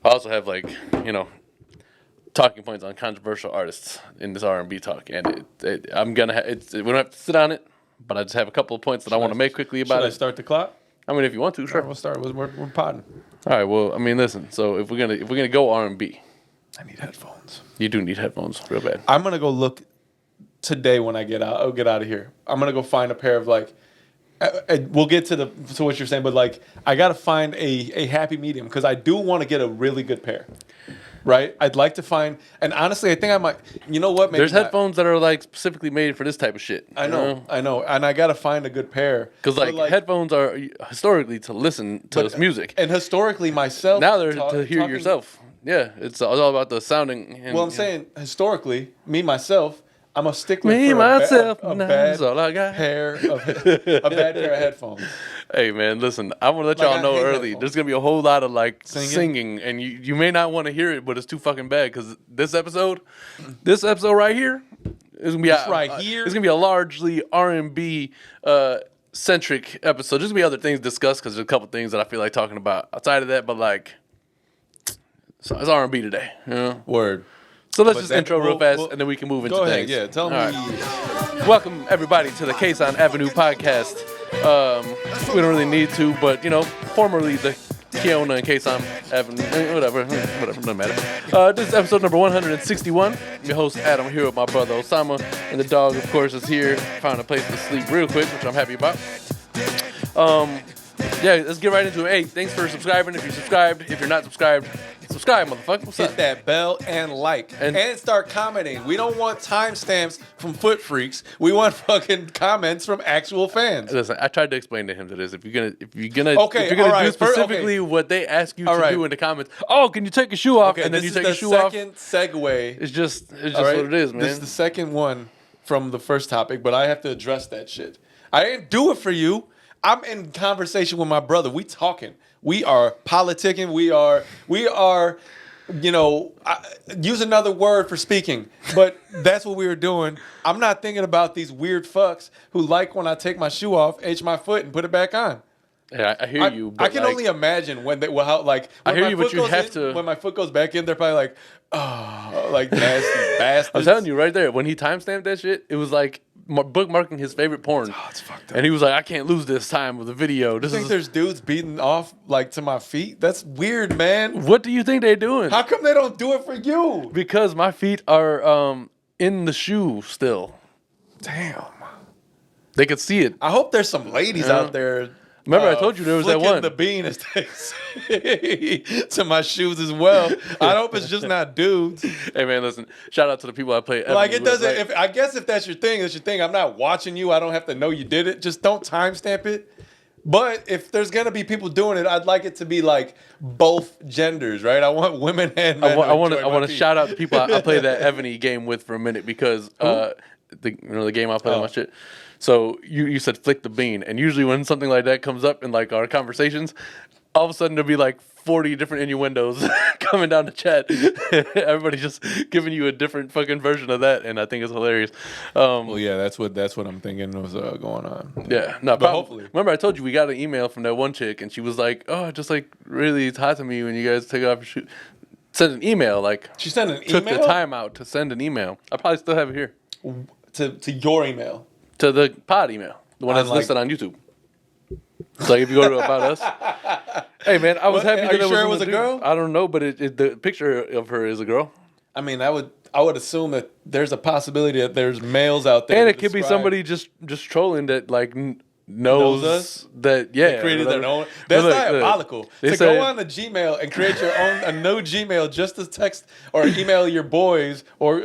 I also have like, talking points on controversial artists in this R&B talk, and I'm gonna. We don't have to sit on it, but I just have a couple of points that I want to make quickly about it. Should I start the clock? I mean, if you want to, sure. We'll start. We're podding. All right. Well, I mean, listen. So if we're gonna go R&B, I need headphones. you do need headphones, real bad. I'm gonna go look today when I get out. I'll get out of here. I'm gonna go find a pair of like. We'll get to what you're saying, but like I gotta find a happy medium because I do want to get a really good pair. Right, I'd like to find, and honestly, I think I might. You know what? Maybe There's headphones that are like specifically made for this type of shit. I know, and I gotta find a good pair because like headphones are historically to listen to this music, and historically myself. Now they're to hear yourself. Yeah, it's all about the sounding. And, well, I'm saying historically, me myself, I'm a stickler me for myself. a bad all I got. pair of a bad pair of headphones. Hey man, listen, I want to let y'all know early. There's gonna be a whole lot of like singing, and you may not want to hear it, but it's too fucking bad because this episode right here is gonna be it's gonna be a largely R&B centric episode. There's gonna be other things discussed because there's a couple things that I feel like talking about outside of that, but like, so it's R&B today, Word. So let's just intro real fast, and then we can move into things. Things. Yeah, tell me. Right. Welcome everybody to the Kasson Avenue podcast. We don't really need to, but formerly the Kiona and Kasson Avenue, whatever, doesn't matter. This is episode number 161. Your host Adam, I'm here with my brother Osama, and the dog, of course, is here. Found a place to sleep real quick, which I'm happy about. Yeah, let's get right into it. Hey, thanks for subscribing. If you're subscribed, if you're not subscribed, subscribe, motherfucker. What's Hit up? that bell and like. And start commenting. We don't want timestamps from foot freaks. We want fucking comments from actual fans. Listen, I tried to explain to him that if you're gonna do specifically what they ask you to do in the comments. Oh, can you take your shoe off? And then you take your shoe off. This is the second segue. It's just what it is, man. This is the second one from the first topic, but I have to address that shit. I didn't do it for you. I'm in conversation with my brother. We talking. We are politicking. We are. Use another word for speaking, but that's what we were doing. I'm not thinking about these weird fucks who like when I take my shoe off, itch my foot, and put it back on. Yeah, I hear you. But I can only imagine when I hear you, but you have to. When my foot goes back in, they're probably like, oh, like nasty bastards. I'm telling you right there, when he timestamped that shit, it was like bookmarking his favorite porn. Oh, it's fucked up. And he was like, I can't lose this time with a video. You think there's dudes beating off like to my feet? That's weird, man. What do you think they're doing? How come they don't do it for you? Because my feet are in the shoe still. Damn. They could see it. I hope there's some ladies out there. Remember, I told you there was that one. The bean, as they say, to my shoes as well. I hope it's just not dudes. Hey man, listen. Shout out to the people I play. Like it doesn't. I guess if that's your thing, that's your thing. I'm not watching you. I don't have to know you did it. Just don't timestamp it. But if there's gonna be people doing it, I'd like it to be like both genders, right? I want women and men. I want to shout out the people I played that Ebony game with for a minute because the game I play on my shit. So you said flick the bean, and usually when something like that comes up in like our conversations, all of a sudden there'll be like 40 different innuendos coming down the chat. Everybody just giving you a different fucking version of that, and I think it's hilarious. Well, yeah, that's what I'm thinking was going on. Yeah, no, but hopefully. Remember, I told you we got an email from that one chick, and she was like, "Oh, just like really, it's hot to me when you guys take off your shoes." Send an email, like she sent an email. Took the time out to send an email. I probably still have it here. To your email. To the pod email, the one that's listed on YouTube. So if you go to About Us, hey man, I was happy that it was a girl. I don't know, but the picture of her is a girl. I mean, I would assume that there's a possibility that there's males out there, and it could be somebody just trolling that like knows us? That yeah they created their own. That's diabolical. To go on the Gmail and create your own a no Gmail just to text or email your boys or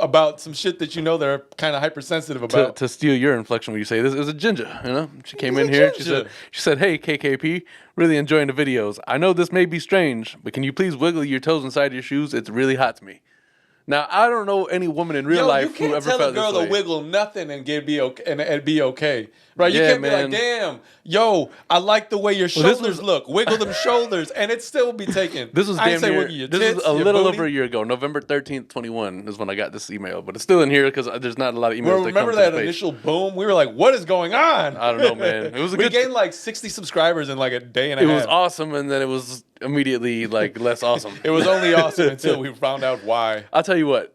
about some shit that they're kind of hypersensitive about. To steal your inflection when you say this is a ginger. She came in here. She said, "Hey KKP, really enjoying the videos. I know this may be strange, but can you please wiggle your toes inside your shoes? It's really hot to me." Now I don't know any woman in real life who ever felt this way. You can't tell a girl to wiggle nothing and it'd be okay. Right? You Yeah, can't be like, damn, yo, I like the way your shoulders look. Wiggle them shoulders, and it still be taken. This was I damn near. wiggle your This tits, was a your little booty. over a year ago. November 13th, 21 is when I got this email, but it's still in here because there's not a lot of emails. Well, that remember come that to the page. initial boom? We were like, what is going on? I don't know, man. It was a we good. gained like 60 subscribers in like a day and a It half. was awesome, and then it was immediately like less awesome. It was only awesome until we found out why. I'll tell you what.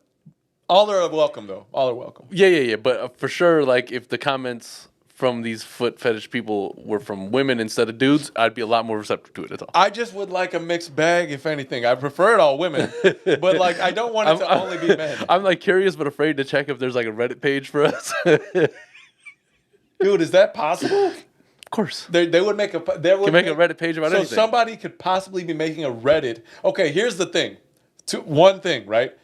All are welcome, though. All are welcome. Yeah. But for sure, like if the comments from these foot fetish people were from women instead of dudes, I'd be a lot more receptive to it. That's all. I just would like a mixed bag, if anything. I prefer it all women, but like I don't want it to only be men. I'm like curious but afraid to check if there's like a Reddit page for us. Dude, is that possible? Of course. They would make a Can make a Reddit page about anything. So somebody could possibly be making a Reddit. Okay, here's the thing. One thing, right?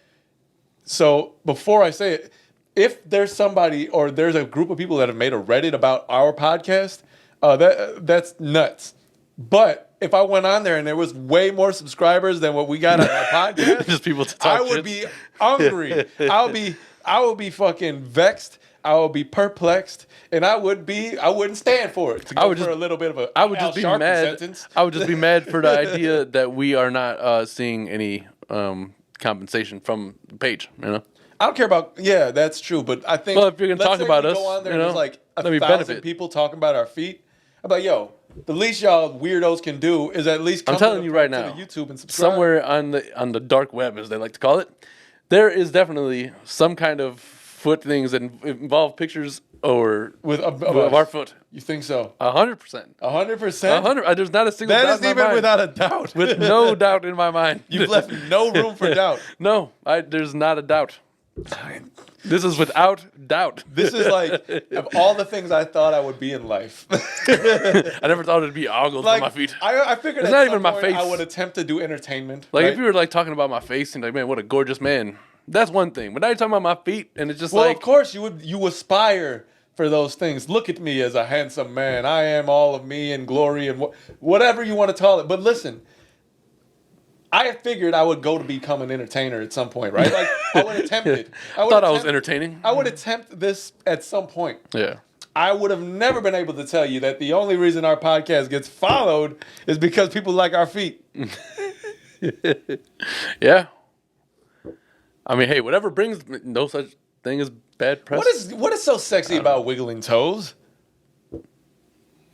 So before I say it, if there's somebody or there's a group of people that have made a Reddit about our podcast, that's nuts. But if I went on there and there was way more subscribers than what we got on our podcast, just people to talk I would be hungry. I would be fucking vexed. I would be perplexed, and I wouldn't stand for it. For a little bit of a I would just be mad. Sentence. I would just be mad for the idea that we are not seeing any compensation from the page. You know, I don't care about. Yeah, that's true. But I think. Well, if you're gonna talk about us, go on there you know, and there's like let me 1,000 benefit. people talking about our feet. I'm like, yo, the least y'all weirdos can do is at least come I'm telling to you right to now, the YouTube and subscribe. somewhere on the dark web, as they like to call it, there is definitely some kind of foot things that involve pictures or of our foot. You think so? 100%. 100%. There's not a single That doubt is in my even mind. without a doubt. With no doubt in my mind. You've left no room for doubt. No, there's not a doubt. This is without doubt. This is like of all the things I thought I would be in life. I never thought it'd be ogles Like, on my feet. I figured It's at not some even my point face. I would attempt to do entertainment. Like right? if you were like talking about my face and like, man, what a gorgeous man. That's one thing. But now you're talking about my feet and it's just Well, like, of course you aspire for those things. Look at me as a handsome man. I am all of me in glory and whatever you want to call it. But listen, I figured I would go to become an entertainer at some point, right? Like I would attempt it. I thought I was entertaining. I would attempt this at some point. Yeah. I would have never been able to tell you that the only reason our podcast gets followed is because people like our feet. Yeah. I mean, hey, whatever brings no such thing as bad press. What is so sexy about wiggling toes?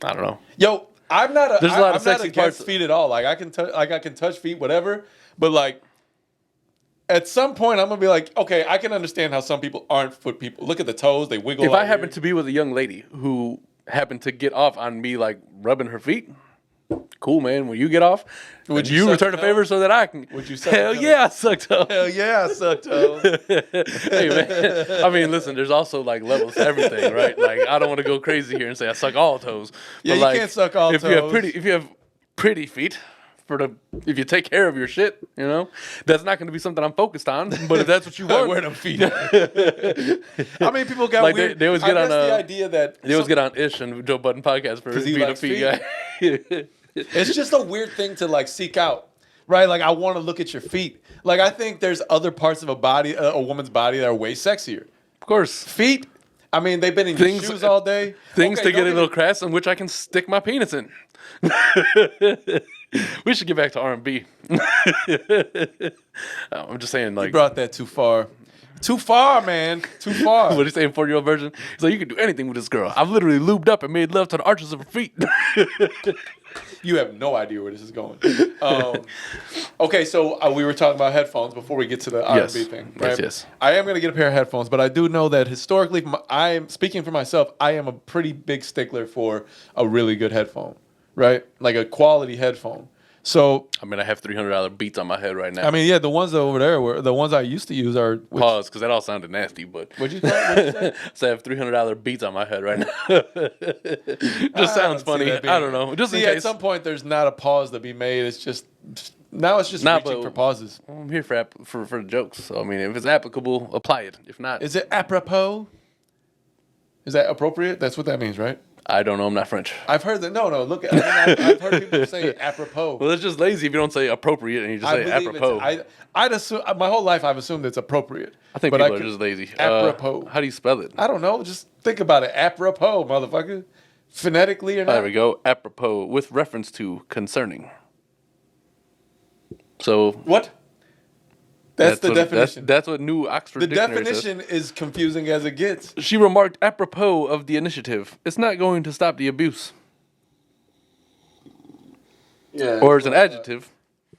I don't know. Yo, I'm not There's a lot of I'm not sexy against parts. feet at all. Like I can touch feet, whatever. But like at some point, I'm gonna be like, okay, I can understand how some people aren't foot people. Look at the toes; they wiggle. If all I happen weird. to be with a young lady who happened to get off on me like rubbing her feet, cool, man. When you get off, would you suck return a favor toes? so that I can? Would you suck Hell toes? yeah, I suck toes. Hell yeah, I suck toes. Hey man, I mean, listen. There's also like levels to everything, right? Like I don't want to go crazy here and say I suck all toes. Yeah, but, you like, can't suck all if toes. If you have pretty feet. If you take care of your shit, you know, that's not going to be something I'm focused on. But if that's what you want, wear them feet. How many people got like weird? they always get I on guess the idea that they always get on Ish and Joe Budden podcast for he being a likes feet feet. guy. It's just a weird thing to like seek out, right? Like I want to look at your feet. Like I think there's other parts of a woman's body that are way sexier. Of course, Feet. I mean, they've been in your shoes all day. Things Okay, to get a don't little crass in which I can stick my penis in. We should get back to R&B. I'm just saying, like, You brought that too far. Too far, man. Too far. what are you saying, 4-year-old version? He's like, you can do anything with this girl. I've literally lubed up and made love to the arches of her feet. You have no idea where this is going. Okay, so we were talking about headphones before we get to the R&B thing. Right? Yes. I am going to get a pair of headphones, but I do know that historically, I am speaking for myself. I am a pretty big stickler for a really good headphone, right? Like a quality headphone. So I mean, I have $300 beats on my head right now. I mean, yeah, the ones over there were the ones I used to use are. Pause, because that all sounded nasty, but... What'd you say? So I have $300 beats on my head right now. Just sounds funny. I don't know. Just in See, case. at some point, there's not a pause to be made. It's just now it's just reaching for pauses. I'm here for the jokes. So I mean, if it's applicable, apply it. If not, Is it apropos? Is that appropriate? That's what that means, right? I don't know. I'm not French. I've heard that. No. Look, I've heard people say apropos. Well, it's just lazy if you don't say appropriate and you just say believe apropos. I'd assume my whole life I've assumed it's appropriate. I think but people are just lazy. Apropos. How do you spell it? I don't know. Just Think about it. Apropos, motherfucker. Phonetically or not. There we go. Apropos, with reference to, concerning. So what? That's the definition. That's what New Oxford Dictionary says. The definition is confusing as it gets. She remarked apropos of the initiative. It's not going to stop the abuse. Yeah. Or as an adjective.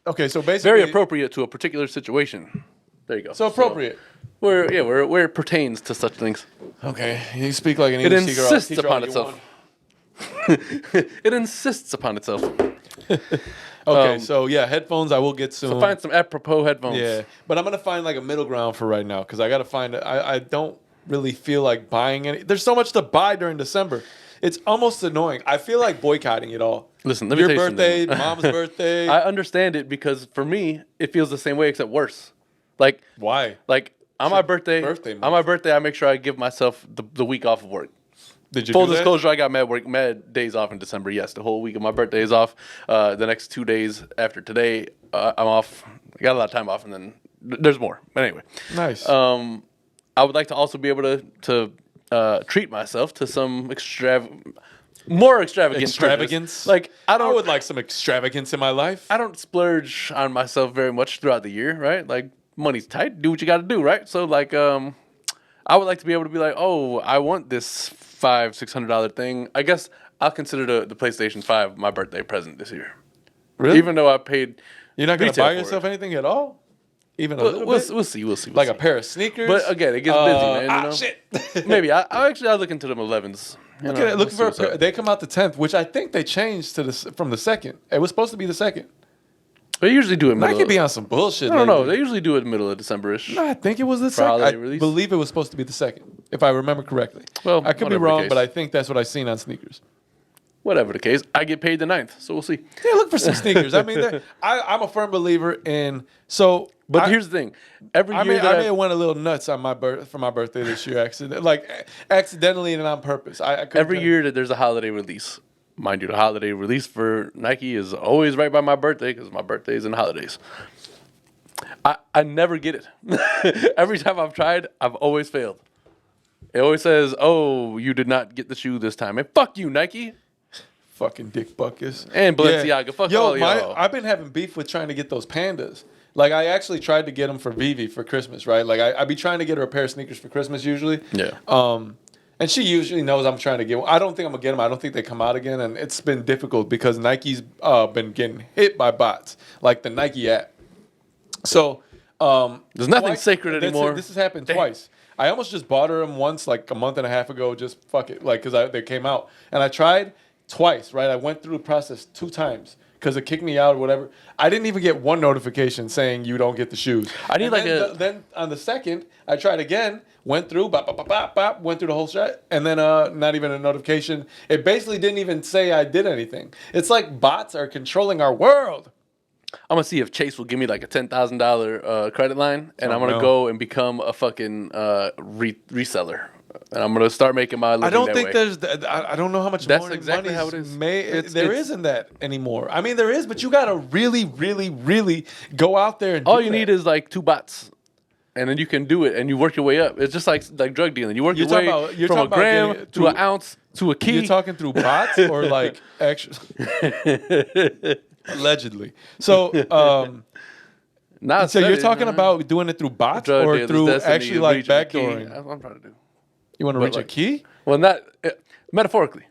Okay, so basically Very appropriate to a particular situation. There you go. So appropriate. Where it pertains to such things. Okay, you speak like an It English teacher. insists upon itself. It insists upon itself. Okay, so yeah, headphones I will get soon. So find some apropos headphones. Yeah, but I'm gonna find like a middle ground for right now because I gotta find. I don't really feel like buying any. There's so much to buy during December. It's almost annoying. I feel like boycotting it all. Listen, let me tell you something. Your birthday, mom's birthday. I understand it because for me, it feels the same way except worse. Like why? Like on my birthday, I make sure I give myself the week off of work. Did you Full do that? disclosure, I got mad days off in December. Yes, the whole week of my birthday is off. The next 2 days after today, I'm off. I got a lot of time off, and then there's more. But anyway, nice. I would like to also be able to treat myself to some more extravagance. Like I would like some extravagance in my life. I don't splurge on myself very much throughout the year, right? Like money's tight. Do what you got to do, right? So like, I would like to be able to be like, oh, I want this $500-$600 thing. I guess I'll consider the PlayStation 5 my birthday present this year. Really? Even though I paid. You're not going to buy yourself anything at all? Even a little bit? We'll see. Like a pair of sneakers? But again, it gets busy, man. You know? Shit. Maybe. I'll look into them 11s. Look for a pair. They come out the 10th, which I think they changed from the 2nd. It was supposed to be the 2nd. They usually do it Nike be on some bullshit. I don't know. They usually do it middle of December-ish. No, I think it was the 2nd. I believe it was supposed to be the 2nd, if I remember correctly. Well, I could be wrong, but I think that's what I seen on sneakers. Whatever the case, I get paid the 9th, so we'll see. Yeah, look for some sneakers. I mean, I'm a firm believer in But here's the thing: every year I may have went a little nuts on for my birthday this year, accidentally and on purpose. Every year that there's a holiday release, mind you, the holiday release for Nike is always right by my birthday because my birthday is in the holidays. I never get it. Every time I've tried, I've always failed. It always says, "Oh, you did not get the shoe this time," and fuck you, Nike. Fucking dick buckets. And Balenciaga. Yeah. Fuck all y'all. I've been having beef with trying to get those pandas. Like, I actually tried to get them for Vivi for Christmas, right? Like, I be trying to get her a pair of sneakers for Christmas usually. Yeah. And she usually knows I'm trying to get one. I don't think I'm going to get them. I don't think they come out again. And it's been difficult because Nike's been getting hit by bots, like the Nike app. So, there's nothing sacred anymore. This has happened twice. I almost just bought her them once, like a month and a half ago, just fuck it. Like, because they came out. And I tried twice, right? I went through the process 2 times because it kicked me out or whatever. I didn't even get one notification saying you don't get the shoes. Then on the 2nd, I tried again, went through, went through the whole shit, and then not even a notification. It basically didn't even say I did anything. It's like bots are controlling our world. I'm gonna see if Chase will give me like a $10,000 credit line, and I'm gonna go and become a fucking reseller. And I'm gonna start making my living. I don't think there's. I don't know how much. That's exactly how it is. There isn't that anymore. I mean, there is, but you gotta really, really, really go out there and. All you need is like 2 bots, and then you can do it, and you work your way up. It's just like drug dealing. You work your way from a gram to an ounce to a key. You're talking through bots or like actually. Allegedly. So. So you're talking about doing it through bots or through actually like backdooring? That's what I'm trying to do. You want to reach a key? Well, not metaphorically.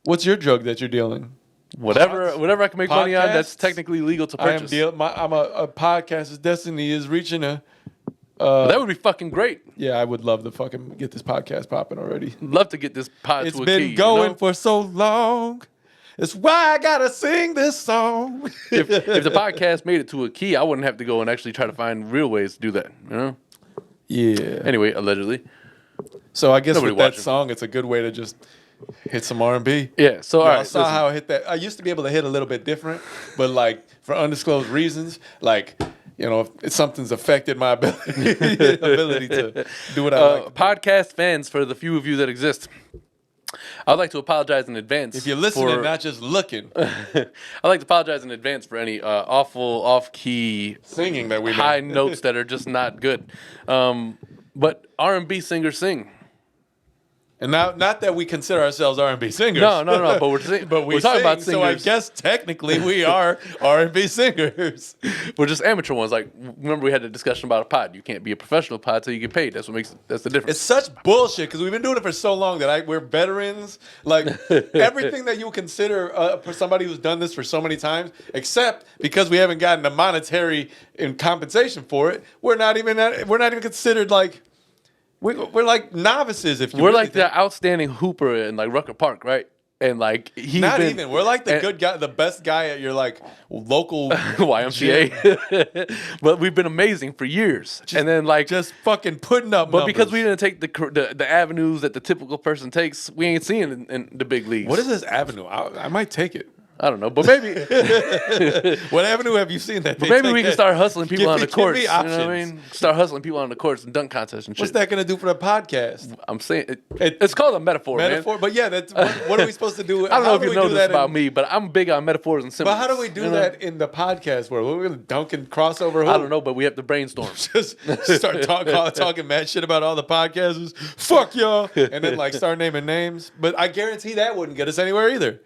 What's your drug that you're dealing? Whatever I can make money on, that's technically legal to purchase. I'm a podcaster's destiny is reaching a. That would be fucking great. Yeah, I would love to fucking get this podcast popping already. Love to get this pod to a key. It's been going for so long. It's why I gotta sing this song. if the podcast made it to a key, I wouldn't have to go and actually try to find real ways to do that. You know? Yeah. Anyway, allegedly. So I guess with that song, it's a good way to just hit some R&B. Yeah. So all right, I saw how I hit that. I used to be able to hit a little bit different, but like for undisclosed reasons, like if something's affected my ability to do what I like. Podcast fans, for the few of you that exist, I'd like to apologize in advance. If you're listening, not just looking. I'd like to apologize in advance for any awful, off-key singing that we high notes that are just not good. But R&B singers sing. And not that we consider ourselves R&B singers. No. But we're talking about singers. So I guess technically we are R&B singers. We're just amateur ones. Like, remember we had a discussion about a pod. You can't be a professional pod till you get paid. That's the difference. It's such bullshit because we've been doing it for so long that we're veterans. Like everything that you consider for somebody who's done this for so many times, except because we haven't gotten a monetary compensation for it, we're not even considered like. We're like novices, if you. We're really like the outstanding hooper in like Rucker Park, right? And like we're like the good guy, the best guy at your like local YMCA. But we've been amazing for years, and then like just fucking putting up. But numbers. because we didn't take the avenues that the typical person takes, we ain't seeing in the big leagues. What is this avenue? I might take it. I don't know, but maybe. What avenue have you seen that? But maybe we can start hustling people on the courts. You know what I mean? Start hustling people on the courts and dunk contests and shit. What's that going to do for the podcast? I'm saying it's called a metaphor. Man. But yeah, that's what are we supposed to do? I don't know if you know this about me, but I'm big on metaphors and symbols. But how do we do that in the podcast world? We're going to dunk and crossover. Who? I don't know, but we have to brainstorm. Just start talking mad shit about all the podcasters. Fuck y'all, and then like start naming names. But I guarantee that wouldn't get us anywhere either.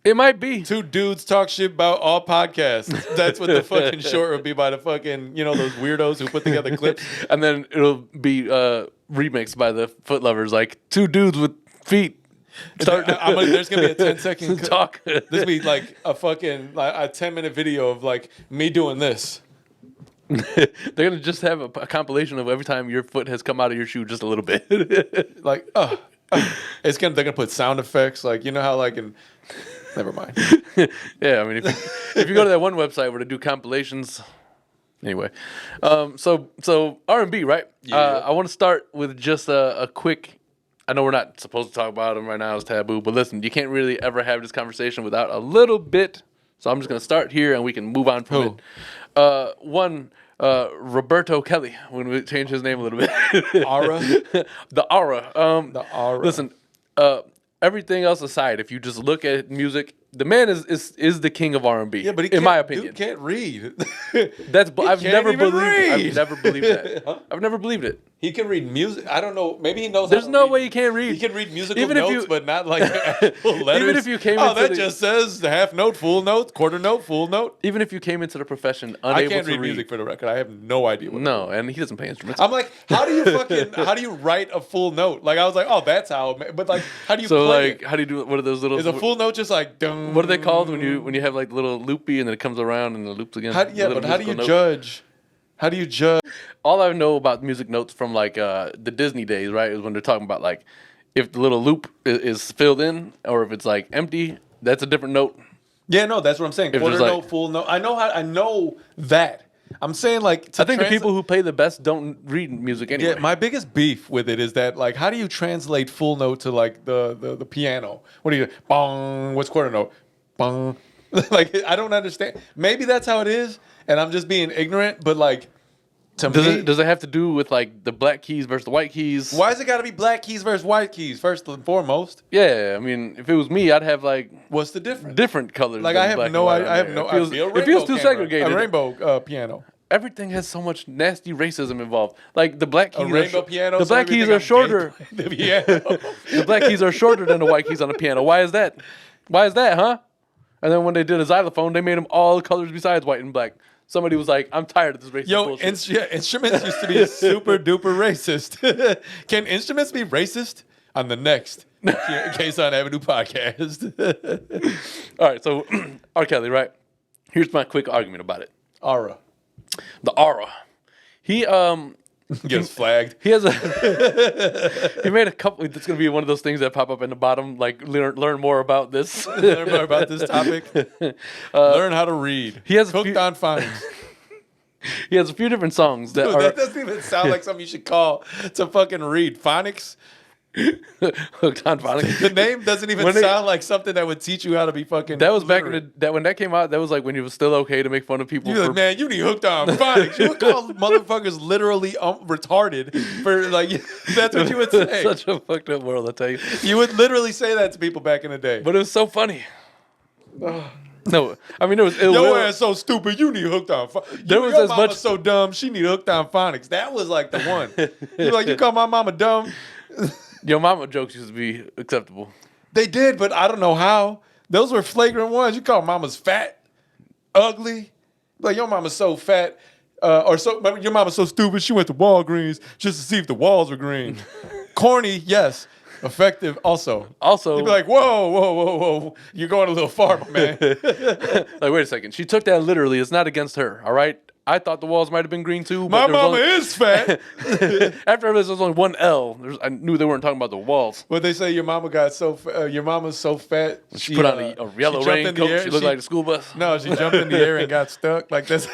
It might be. Two dudes talk shit about all podcasts. That's what the fucking short would be by the fucking, those weirdos who put together clips. And then it'll be remixed by the foot lovers, like two dudes with feet. There's going to be a 10-second talk. This will be like a fucking a 10-minute video of like me doing this. They're going to just have a compilation of every time your foot has come out of your shoe just a little bit. Like, they're going to put sound effects. Like, you know how like in... Never mind. Yeah, I mean, if you go to that one website where they do compilations, anyway. So R&B, right? Yeah. I want to start with just a quick. I know we're not supposed to talk about them right now; it's taboo. But listen, you can't really ever have this conversation without a little bit. So I'm just gonna start here, and we can move on from it. Roberto Kelly. When we change his name a little bit, Aura, the Aura. The Aura. Listen. Everything else aside, if you just look at music, the man is the king of R&B. Yeah, but in my opinion, dude can't read. I've never believed that. Huh? I've never believed it. He can read music. I don't know. Maybe he knows. There's no way he can't read. He can read musical notes, but not like actual letters. Even if you came just says the half note, full note, quarter note, full note. Even if you came into the profession unable to read. I can't read music for the record. I have no idea what. No, and he doesn't play instruments. I'm like, how do you write a full note? Like I was like, oh, that's how. But like, how do you play it? How do you do it? What are those little? Is a full note just like? Dun, what are they called when you have like little loopy and then it comes around and it loops again? How do you judge? How do you judge? All I know about music notes from like the Disney days, right, is when they're talking about like if the little loop is filled in or if it's like empty, that's a different note. Yeah, no, that's what I'm saying. Quarter note, full note. I know that. I'm saying like I think the people who play the best don't read music anyway. Yeah, my biggest beef with it is that like how do you translate full note to like the piano? What do you bong? What's quarter note? Bong. Like I don't understand. Maybe that's how it is, and I'm just being ignorant. But like, does it have to do with like the black keys versus the white keys? Why is it got to be black keys versus white keys first and foremost? Yeah, I mean, if it was me, I'd have like what's the difference? Different colors. Like I have no. It feels too segregated. A rainbow piano. Everything has so much nasty racism involved. Like the black keys, piano. The black keys are shorter. The piano. The black keys are shorter than the white keys on the piano. Why is that? Why is that, huh? And then when they did a xylophone, they made them all colors besides white and black. Somebody was like, "I'm tired of this racist bullshit." Instruments used to be super duper racist. Can instruments be racist? On the next Kasson Avenue podcast. All right, so R. Kelly, right? Here's my quick argument about it. Aura. The Aura. He gets flagged. He has he made a couple. It's going to be one of those things that pop up in the bottom. Like learn more about this. Learn more about this topic. Learn how to read. He has hooked on phonics. He has a few different songs that that doesn't even sound like something you should call to fucking read. Phonics. Hooked on phonics. The name doesn't even sound like something that would teach you how to be fucking. That was literate. Back when that came out. That was like when it was still okay to make fun of people. You're like, man, you need hooked on phonics. You would call motherfuckers literally retarded for like. That's what you would say. Such a fucked up world, I tell you. You would literally say that to people back in the day. But it was so funny. No, I mean it was. Your ass so stupid. You need hooked on. Your mama so dumb. She need hooked on phonics. That was like the one. You're like, you call my mama dumb. Your mama jokes used to be acceptable. They did, but I don't know how. Those were flagrant ones. You call mamas fat, ugly. Like, your mama's so fat. Your mama's so stupid, she went to Walgreens just to see if the walls were green. Corny, yes. Effective, also. You'd be like, whoa. You're going a little far, my man. Like, wait a second. She took that literally. It's not against her, all right? I thought the walls might have been green too. My mama is fat. After this, there was only one L. I knew they weren't talking about the walls. What they say, your mama's so fat. She put on a yellow raincoat. She looked like the school bus. No, she jumped in the air and got stuck like this.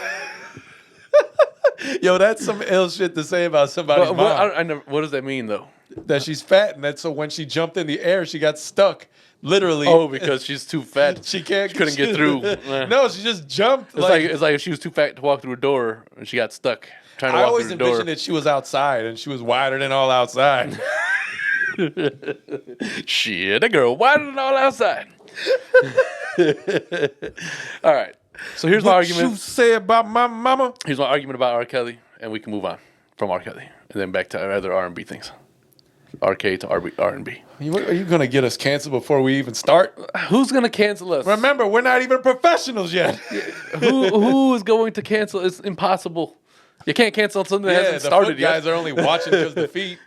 Yo, that's some ill shit to say about somebody's mom. What does that mean, though? That she's fat, and so when she jumped in the air, she got stuck. Literally. Oh, because she's too fat. She couldn't get through. No, she just jumped. It's like if she was too fat to walk through a door, and she got stuck trying to walk through the door. I always envisioned that she was outside, and she was wider than all outside. Shit, that girl wider than all outside. All right. So here's my argument. What you say about my mama? Here's my argument about R. Kelly, and we can move on from R. Kelly, and then back to our other R&B things. RK to R&B. Are you going to get us canceled before we even start? Who's going to cancel us? Remember, we're not even professionals yet. Who is going to cancel? It's impossible. You can't cancel something that hasn't started yet. Guys are only watching because the feet.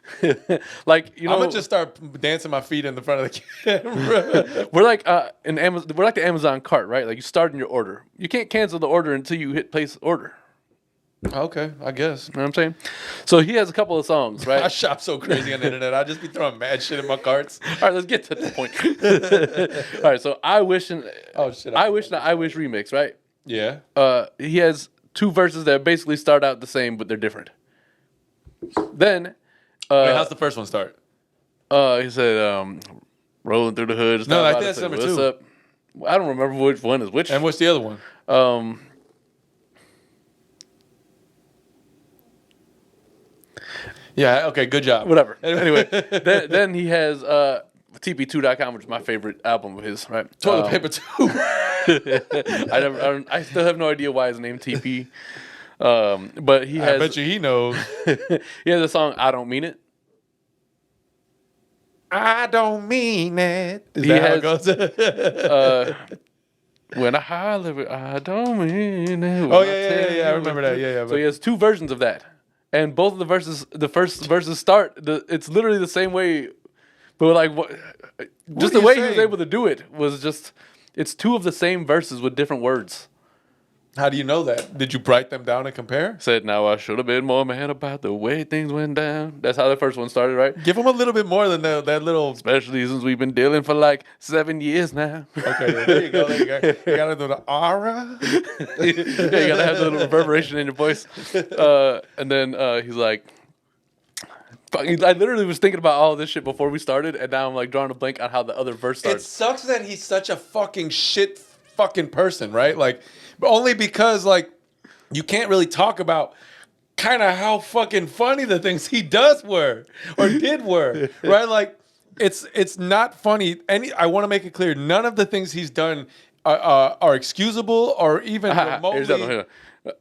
Like, I'm gonna just start dancing my feet in the front of the camera. We're like we're like the Amazon cart, right? Like, you start in your order. You can't cancel the order until you hit place order. Okay, I guess. You know what I'm saying? So he has a couple of songs, right? I shop so crazy on the internet. I just be throwing mad shit in my carts. All right, let's get to the point. All right, so I Wish remix, right? Yeah. He has two verses that basically start out the same, but they're different. Then, wait, how's the first one start? He said, "Rolling through the hood." No, I think that's number 2. Up? I don't remember which one is which. And what's the other one? Yeah, okay, good job. Whatever. Anyway, then he has TP2.com, which is my favorite album of his, right? Toilet Paper 2. I still have no idea why it's named TP. But he has. I bet you he knows. He has a song, "I Don't Mean It." I don't mean it. Is that how it goes? When I holler, I don't mean it. Oh, yeah. I remember that. Yeah. So he has two versions of that. And both of the verses, the first verses start, it's literally the same way. But like, just the way he was able to do it was just, it's two of the same verses with different words. How do you know that? Did you write them down and compare? Said, "Now I should have been more mad about the way things went down." That's how the first one started, right? Give him a little bit more than that little. Especially since we've been dealing for like 7 years now. Okay, there you go. You gotta do the aura. Yeah, you gotta have the little reverberation in your voice. And then he's like, I literally was thinking about all of this shit before we started, and now I'm like drawing a blank on how the other verse starts. It sucks that he's such a fucking shit fucking person, right? Like, only because like you can't really talk about kind of how fucking funny the things he does were or did were, right? Like, it's not funny. I want to make it clear, none of the things he's done are excusable or even remotely.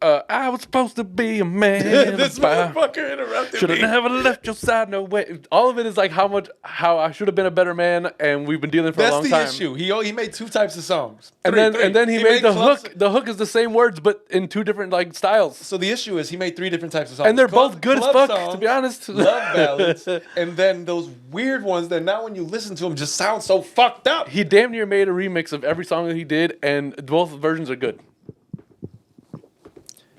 I was supposed to be a man. This motherfucker interrupted me. Should have never left your side, no way. All of it is like how I should have been a better man, and we've been dealing for a long time. That's the issue. He made 2 types of songs. And then he made the hook. The hook is the same words, but in 2 different like styles. So the issue is he made 3 different types of songs. And they're both good as fuck, songs, to be honest. Love ballads. And then those weird ones that now when you listen to them just sound so fucked up. He damn near made a remix of every song that he did, and both versions are good.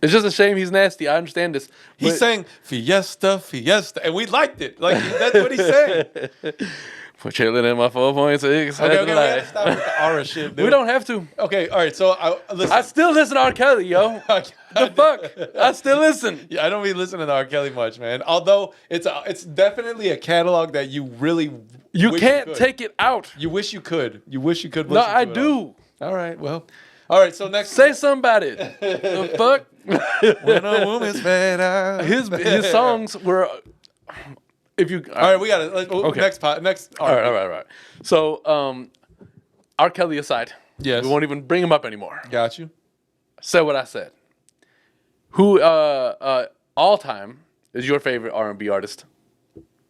It's just a shame he's nasty. I understand this. He's saying Fiesta, Fiesta, and we liked it. Like, that's what he's saying. For chilling in my 4.6. Okay, we gotta stop with the aura shit, dude. We don't have to. Okay, all right. So listen. I still listen to R. Kelly, yo. The fuck? I still listen. Yeah, I don't be listening to R. Kelly much, man. Although it's definitely a catalog that you really you can't take it out. You wish you could. You wish you could. No, I do. All right. Well. All right. So next, say something about it. The fuck. When a woman's fed up. His songs were. If you all right, we got it. Okay. Next. All right. So, R. Kelly aside, yes, we won't even bring him up anymore. Got you. Said what I said. Who all time is your favorite R&B artist?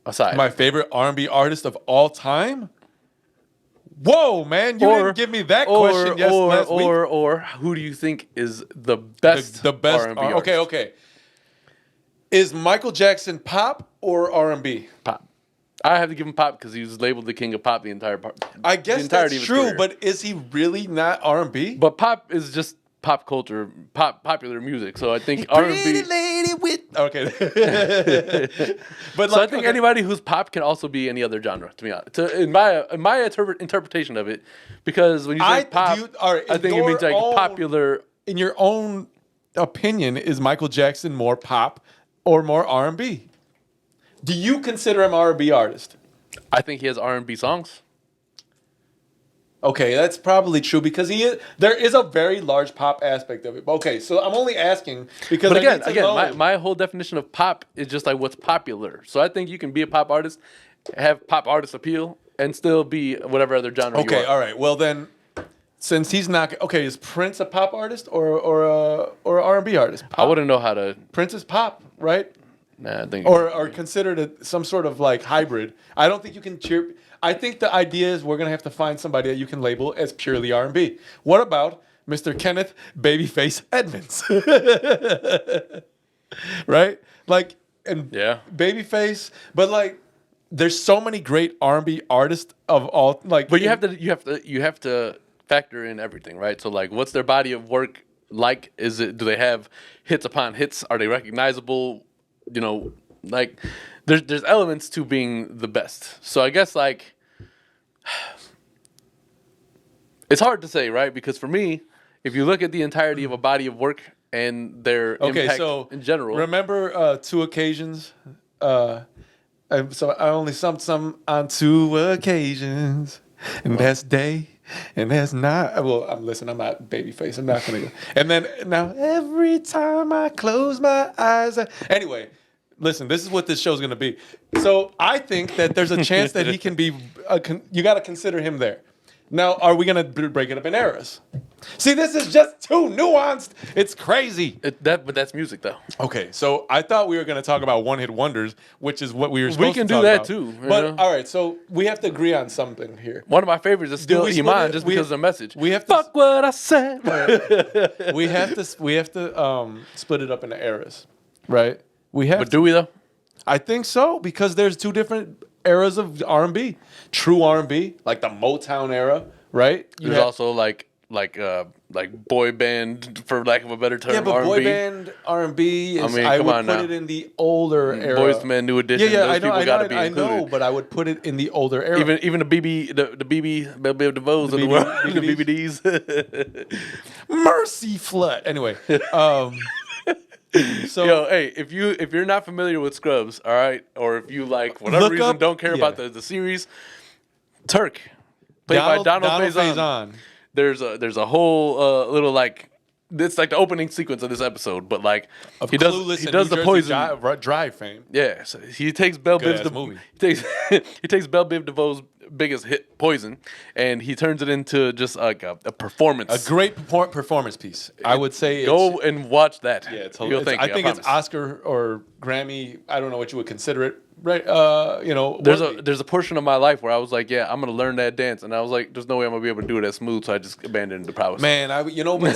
aside. My favorite R&B artist of all time? Whoa, man, you didn't give me that question last week. Or who do you think is the best the best R&B artist? Okay. Is Michael Jackson pop or R&B? Pop. I have to give him pop because he was labeled the king of pop the entire part. I guess that's true, but is he really not R&B? But pop is just pop culture, popular music. So I think R&B. Pretty lady with okay. But so I think anybody who's pop can also be any other genre. To be honest, in my interpretation of it, because when you say pop, I think it means like popular. In your own opinion, is Michael Jackson more pop or more R&B? Do you consider him R&B artist? I think he has R&B songs. Okay, that's probably true because there is a very large pop aspect of it. Okay, so I'm only asking because my whole definition of pop is just like what's popular. So I think you can be a pop artist, have pop artist appeal, and still be whatever other genre you are. Okay, all right. Well then, since he's not is Prince a pop artist or R&B artist? Pop. I wouldn't know how to. Prince is pop, right? Nah, I think or considered some sort of like hybrid. I don't think you can cheer. I think the idea is we're gonna have to find somebody that you can label as purely R&B. What about Mr. Kenneth Babyface Edmonds? Right? Like Babyface, but like there's so many great R&B artists of all like. But you have to factor in everything, right? So like, what's their body of work like? Do they have hits upon hits? Are they recognizable? You know, like there's elements to being the best. So I guess like it's hard to say, right? Because for me, if you look at the entirety of a body of work and their impact in general. Remember 2 occasions? So I only summed some on 2 occasions, and that's day. And that's not. Well, I'm not Babyface. I'm not gonna go. And then now every time I close my eyes. Anyway, listen. This is what this show's gonna be. So I think that there's a chance that he can be. You got to consider him there. Now, are we gonna break it up in eras? See, this is just too nuanced. It's crazy. But that's music, though. Okay, so I thought we were gonna talk about one-hit wonders, which is what we were supposed to talk about. We can do that too. But all right, so we have to agree on something here. One of my favorites is still Iman, just because of the message. We have to fuck what I said. Right. we have to split it up into eras, right? But do we though? I think so because there's 2 different eras of R&B. True R&B, like the Motown era, right? There's also like boy band, for lack of a better term. Yeah, but R&B. boy band R&B is. I would put it in the older era. Boys to Men, New Edition. Yeah, those people gotta be included. I know, but I would put it in the older era. Even the BB DeVoes of the world, the BBDs. Mercy flood. Anyway. So yo, hey, if you're not familiar with Scrubs, all right, or if you like for whatever reason don't care about the series, Turk, played by Donald Faison. There's a whole little like it's like the opening sequence of this episode, but like he does the Poison Drive fame. Yeah, so he takes Belle Biv he takes Belle Biv DeVoe's biggest hit, Poison, and he turns it into just like a performance. A great performance piece. I would say go and watch that. Yeah, I think it's Oscar or Grammy. I don't know what you would consider it. Right, there's a portion of my life where I was like, yeah, I'm gonna learn that dance, and I was like, there's no way I'm gonna be able to do it as smooth, so I just abandoned the prowess. Man, you know what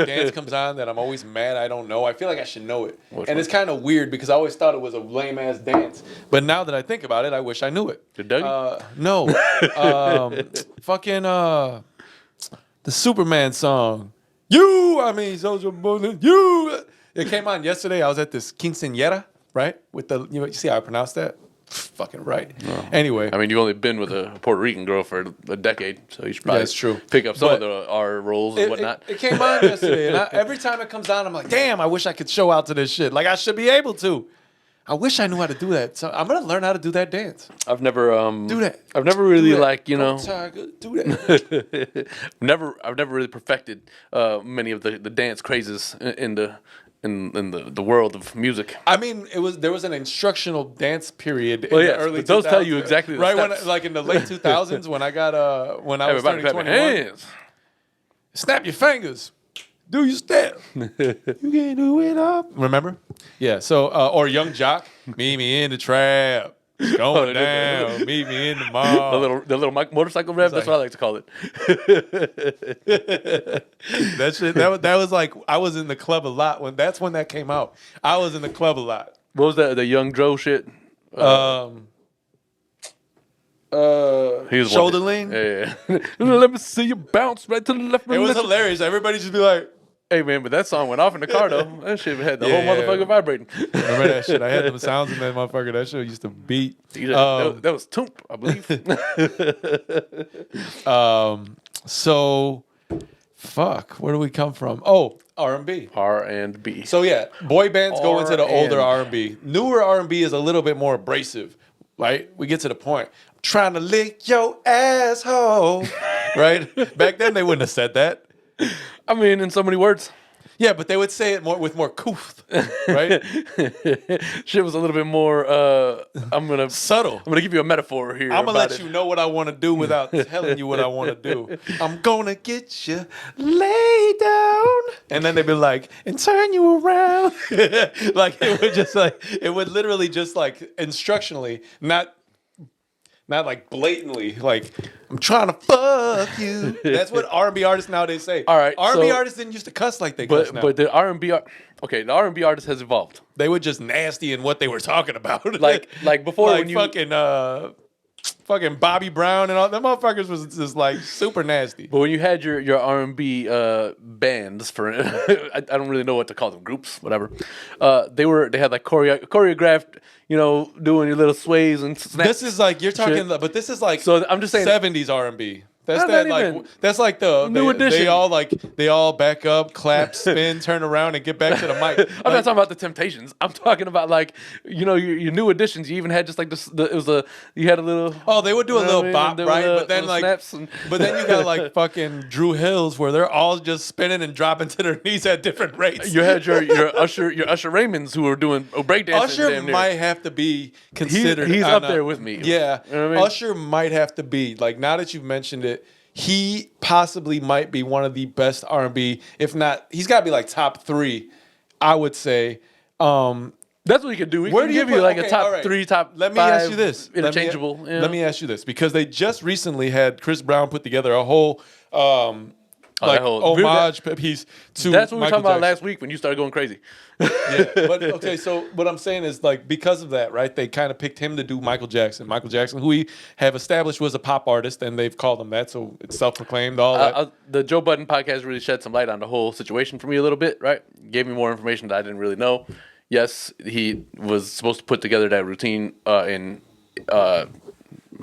dance comes on that I'm always mad I don't know. I feel like I should know it, it's kind of weird because I always thought it was a lame ass dance, but now that I think about it, I wish I knew it. The Dougie? No, fucking the Superman song. You. It came on yesterday. I was at this quinceañera. Right? With you see how I pronounce that? Fucking right. No. Anyway. I mean, you've only been with a Puerto Rican girl for a decade, so you should probably that's true. Pick up some of our roles and whatnot. It came on yesterday, and every time it comes on, I'm like, damn, I wish I could show out to this shit. Like, I should be able to. I wish I knew how to do that. So I'm going to learn how to do that dance. I've never... do that. I've never really, like, you know... Do that. I've never really perfected many of the dance crazes in the world of music. I mean, there was an instructional dance period in the early 2000s. Those tell you exactly the steps. Like in the late 2000s when I was turning 21. Hands. Snap your fingers. Do your step. You can do it up. Remember? Yeah. So or Young Jock, meet me in the trap. It's going down. Meet me in the mall. The little motorcycle rev. That's what I like to call it. That shit. That was like I was in the club a lot when that came out. I was in the club a lot. What was that? The Young Joe shit. He was shoulder lean. Yeah. Let me see you bounce right to the left. It was hilarious. Everybody just be like, "Hey man," but that song went off in the car though. That shit had the whole motherfucker vibrating. Remember that shit? I had them sounds in that motherfucker. That shit used to beat. That was Toomp, I believe. So, fuck. Where do we come from? Oh, R&B. R&B. So yeah, boy bands go into the older R&B. Newer R&B is a little bit more abrasive, right? We get to the point. I'm trying to lick your asshole, right? Back then they wouldn't have said that. I mean, in so many words. Yeah, but they would say it more with more couth, right? Shit was a little bit more. Subtle. I'm gonna give you a metaphor here. I'm gonna let you know what I want to do without telling you what I want to do. I'm gonna get you lay down, and then they'd be like, and turn you around. Like it would literally just like instructionally, not like blatantly, like I'm trying to fuck you. That's what R&B artists nowadays say. All right, R&B artists didn't used to cuss like they cuss now. But the R&B, the R&B artist has evolved. They were just nasty in what they were talking about. Like before, like when you fucking Bobby Brown and all them motherfuckers was just like super nasty. But when you had your R&B bands for, I don't really know what to call them, groups, whatever. They had like choreographed, doing your little sways and snaps. This is like you're talking, but this is like so I'm just saying 70s R&B. That's like the new edition. They all back up, clap, spin, turn around, and get back to the mic. I'm not talking about the Temptations. I'm talking about like your new editions. You even had just like you had a little. Oh, they would do a little bop, right? But then but then you got like fucking Drew Hills where they're all just spinning and dropping to their knees at different rates. You had your Usher Raymonds who were doing breakdancing. Usher might have to be considered. He's up there with me. Yeah, you know what I mean? Usher might have to be like now that you've mentioned it. He possibly might be one of the best R&B, if not, he's got to be like top 3, I would say. That's what we could do. We can give you like a top 3, top 5. Let me ask you this. Interchangeable. Let me ask you this because they just recently had Chris Brown put together a whole homage piece to that's what we were talking about Jackson. last week when you started going crazy. Yeah, but okay, so what I'm saying is like because of that, right? They kind of picked him to do Michael Jackson. Michael Jackson, who we have established was a pop artist, and they've called him that, so it's self-proclaimed. All that. The Joe Budden podcast really shed some light on the whole situation for me a little bit, right? Gave me more information that I didn't really know. Yes, he was supposed to put together that routine in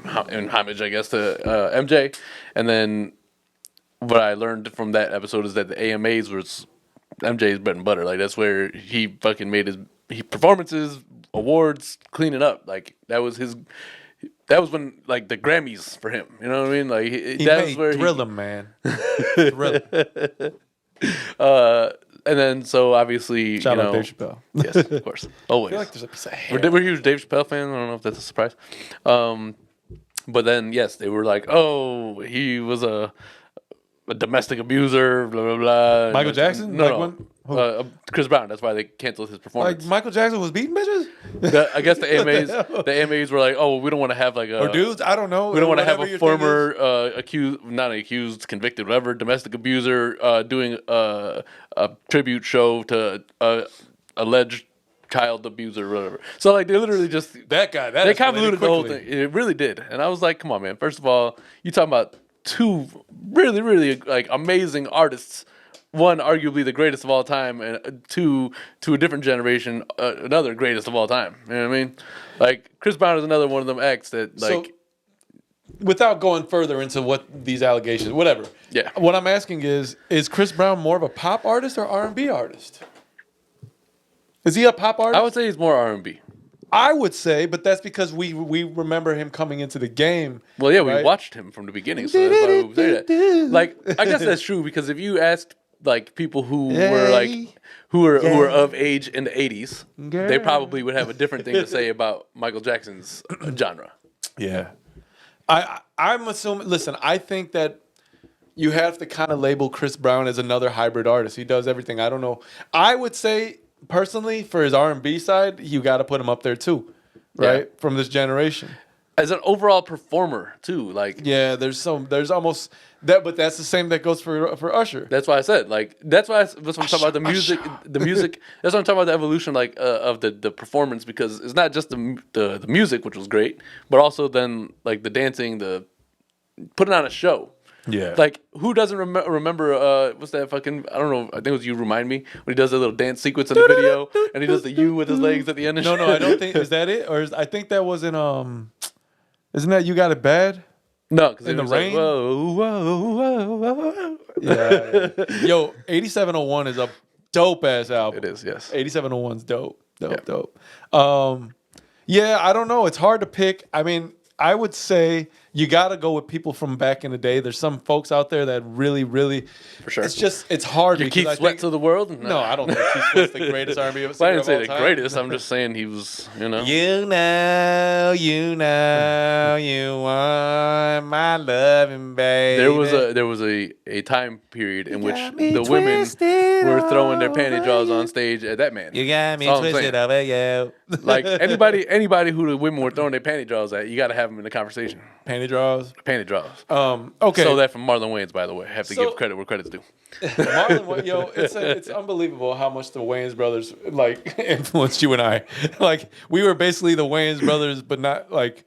homage, I guess, to MJ, and then. What I learned from that episode is that the AMAs was MJ's bread and butter. Like that's where he fucking made his performances, awards, cleaning up. Like that was when like the Grammys for him. You know what I mean? Like that was where Thriller, man. Thriller. And then so obviously shout out Dave Chappelle. Yes, of course, always. I feel like there's a piece of hair. We're huge Dave Chappelle fans. I don't know if that's a surprise. But then yes, they were like, oh, he was a domestic abuser, blah blah blah. Michael Jackson? No. Chris Brown. That's why they canceled his performance. Like Michael Jackson was beating bitches. I guess the AMAs were like, oh, we don't want to have like or dudes. I don't know. We don't want to have a former convicted, whatever, domestic abuser doing a tribute show to alleged child abuser or whatever. So like they literally just that guy. They convoluted the whole thing. It really did, and I was like, come on, man. First of all, you talking about 2 really, really like amazing artists. One, arguably the greatest of all time, and 2, to a different generation, another greatest of all time. You know what I mean? Like Chris Brown is another one of them acts that like. So, without going further into what these allegations, whatever. Yeah. What I'm asking is Chris Brown more of a pop artist or R&B artist? Is he a pop artist? I would say he's more R&B. I would say, but that's because we remember him coming into the game. Well, yeah, right? We watched him from the beginning, so that's why we would say that. Like, I guess that's true because if you asked like people who were of age in the 80s, they probably would have a different thing to say about Michael Jackson's genre. Yeah, I'm assuming. Listen, I think that you have to kind of label Chris Brown as another hybrid artist. He does everything. I don't know. I would say. Personally, for his R&B side, you got to put him up there too. right, from this generation. As an overall performer too, like there's almost that, but that's the same that goes for Usher. That's why I said that's what I'm talking about the music. That's what I'm talking about the evolution of the performance, because it's not just the music, which was great, but also then like the dancing, the putting on a show. Yeah. Like, who doesn't remember, what's that fucking, I don't know, I think it was You Remind Me, when he does a little dance sequence in the video, and he does the U with his legs at the end. No, I don't think, is that it? Or I think that was in, isn't that You Got It Bad? No, because in the rain. Like, whoa, whoa, whoa, whoa. Yeah. Yo, 8701 is a dope ass album. It is, yes. 8701's dope. Yeah, I don't know. It's hard to pick. I mean, I would say you got to go with people from back in the day. There's some folks out there that really, for sure. It's hard. You Keith Sweat to the world? No, I don't think Keith Sweat's the greatest R&B singer. Well, I didn't say the greatest. I'm just saying he was, You are my loving baby. There was a time period in which the women were throwing their panty draws on stage at that man. You got me twisted over you. Like anybody who the women were throwing their panty draws at, you got to have them in the conversation. Panty draws. Okay. So that from Marlon Wayans, by the way. I have to give credit where credit's due. Marlon, it's unbelievable how much the Wayans brothers like influenced you and I. Like, we were basically the Wayans brothers, but not like,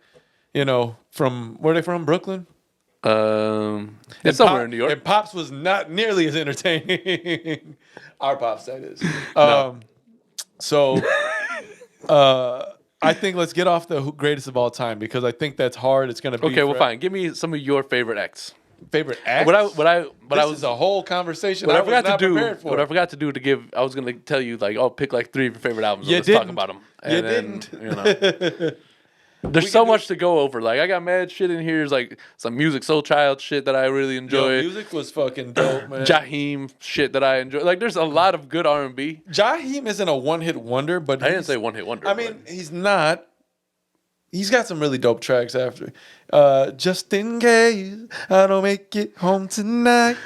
from where are they from? Brooklyn. It's somewhere in New York. And Pops was not nearly as entertaining. Our Pops, that is. No. So, I think let's get off the greatest of all time, because I think that's hard. It's gonna be okay. Well, fine. Give me some of your favorite acts. Favorite acts. This is a whole conversation. What I forgot to do to give. I was gonna tell you pick like 3 of your favorite albums. You let's didn't. talk about them. You didn't. There's so much to go over. Like, I got mad shit in here. There's like some Music Soul Child shit that I really enjoyed. Music was fucking dope, man. Jaheim shit that I enjoy. Like, there's a lot of good R&B. Jaheim isn't a one-hit wonder, but I didn't say one-hit wonder. I mean, he's not. He's got some really dope tracks after. Just in case I don't make it home tonight,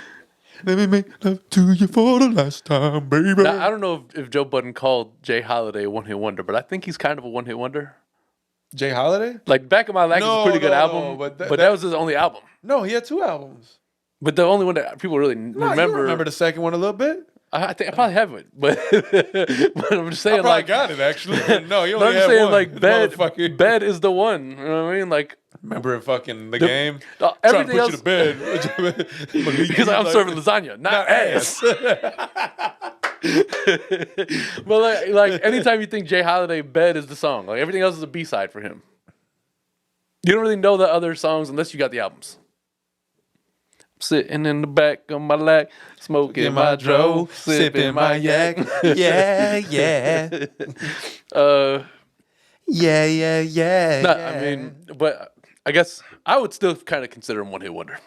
let me make love to you for the last time, baby. Now, I don't know if Joe Budden called Jay Holiday a one-hit wonder, but I think he's kind of a one-hit wonder. Jay Holiday? Like, Back of My Leg is a pretty good album, but that was his only album. No, he had 2 albums. But the only one that people really remember. You remember the second one a little bit? I think I probably have it, but I'm just saying, I got it actually. No, you only I'm just saying, one. Like, bed is the one. You know what I mean? Like, remember in fucking the game? Everything else, you to bed because I'm serving lasagna, not ass. But like anytime you think Jay Holiday, Bed is the song. Like, everything else is a B-side for him. You don't really know the other songs unless you got the albums. Sitting in the back of my lag, smoking my dro, sipping my yak. Yeah. I mean, but I guess I would still kind of consider him one-hit wonder.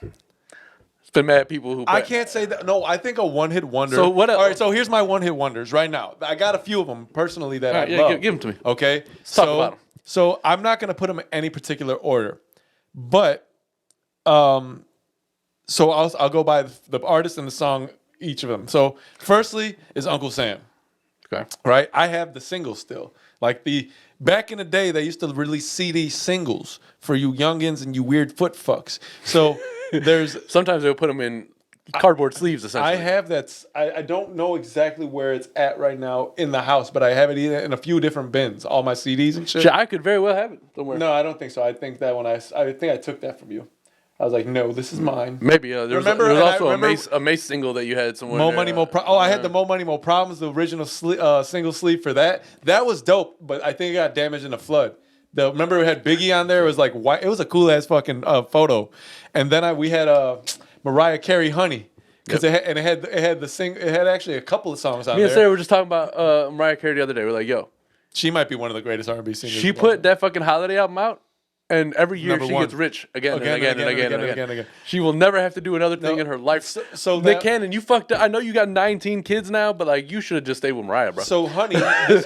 It's been mad people who. I can't say that. No, I think a one-hit wonder. So what? All right, so here's my one-hit wonders right now. I got a few of them personally that I love. Give them to me. Okay, Let's talk about them. So I'm not going to put them in any particular order, but so I'll go by the artist and the song, each of them. So firstly is Uncle Sam. Okay. Right? I have the singles still. Like, back in the day, they used to release CD singles for you youngins and you weird foot fucks. So sometimes they'll put them in cardboard sleeves, essentially. I have that. I don't know exactly where it's at right now in the house, but I have it in a few different bins, all my CDs and shit. I could very well have it somewhere. No, I don't think so. I think that I think I took that from you. I was like, no, this is mine. Maybe. There was also a Mace single that you had somewhere. Mo Money, Mo Problems. Oh, I had the Mo Money, Mo Problems, the original single sleeve for that. That was dope, but I think it got damaged in a flood. Remember it had Biggie on there? It was like white. It was a cool ass fucking photo. And then we had Mariah Carey, Honey. Because it had actually a couple of songs on there. Me and Sarah were just talking about Mariah Carey the other day. We're like, yo. She might be one of the greatest R&B singers. She put that fucking Holiday album out. And every year she gets rich again and again. She will never have to do another thing in her life. So Nick Cannon, you fucked up. I know you got 19 kids now, but like, you should have just stayed with Mariah, bro. So this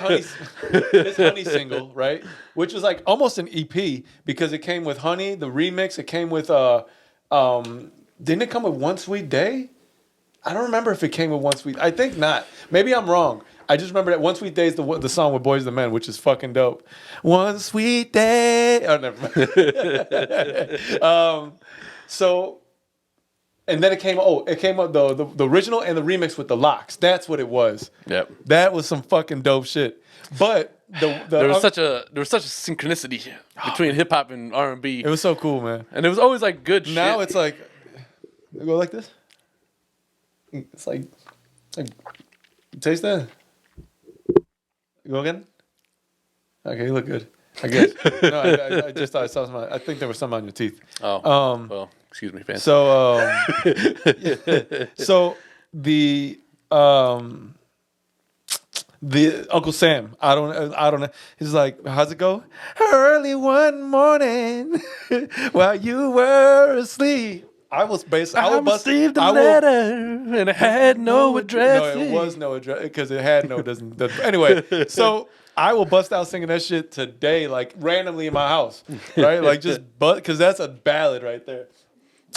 Honey single, right? Which was like almost an EP because it came with Honey, the remix. It came with didn't it come with One Sweet Day? I don't remember if it came with One Sweet. I think not. Maybe I'm wrong. I just remember that One Sweet Day is the song with Boys II Men, which is fucking dope. One sweet day. Oh, never mind. So, and then it came up the original and the remix with the locks. That's what it was. Yep. That was some fucking dope shit. But there was such a synchronicity between hip hop and R&B. It was so cool, man. And it was always like good shit. Now it's like go like this. It's like taste that. Go again. Okay, you look good. I guess. No, I just thought I saw some. I think there was some on your teeth. Oh. Well, excuse me, fans. So, so the Uncle Sam. I don't know. He's like, how's it go? Early one morning, while you were asleep. I received a letter and it had no address. No, it was no address because it had no doesn't. Anyway, so I will bust out singing that shit today, like randomly in my house, right? Like just because that's a ballad right there.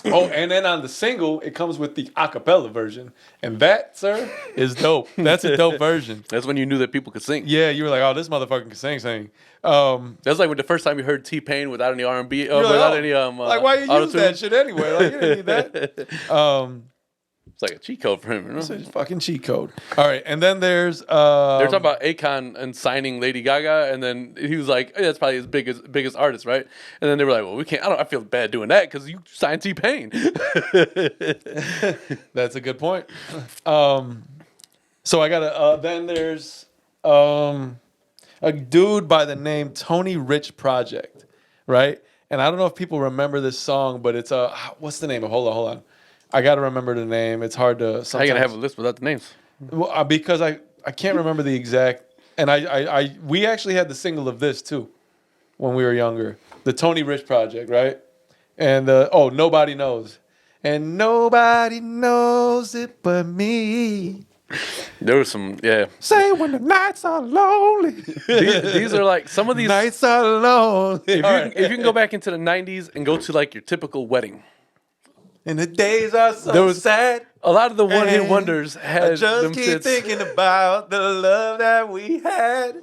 Oh, and then on the single, it comes with the acapella version, and that, sir, is dope. That's a dope version. That's when you knew that people could sing. Yeah, you were like, oh, this motherfucker can sing. That's like when the first time you heard T-Pain without any R&B, without any like why you use that shit anyway? Like you didn't need that. It's like a cheat code for him. You know? It's a fucking cheat code. All right, and then there's they're talking about Akon and signing Lady Gaga, and then he was like, hey, "That's probably his biggest artist, right?" And then they were like, "Well, we can't. I feel bad doing that because you signed T-Pain." That's a good point. So I got then there's a dude by the name Tony Rich Project, right? And I don't know if people remember this song, but it's what's the name of? Hold on. I got to remember the name. It's hard to. How you gonna have a list without the names? Well, because I can't remember the exact. And we actually had the single of this too, when we were younger. The Tony Rich Project, right? And Nobody Knows, and nobody knows it but me. There was some, yeah. Say when the nights are lonely. These are like some of these nights are lonely. If you can go back into the '90s and go to like your typical wedding. And the days are so sad. A lot of the one-hit wonders had I just keep thinking about the love that we had.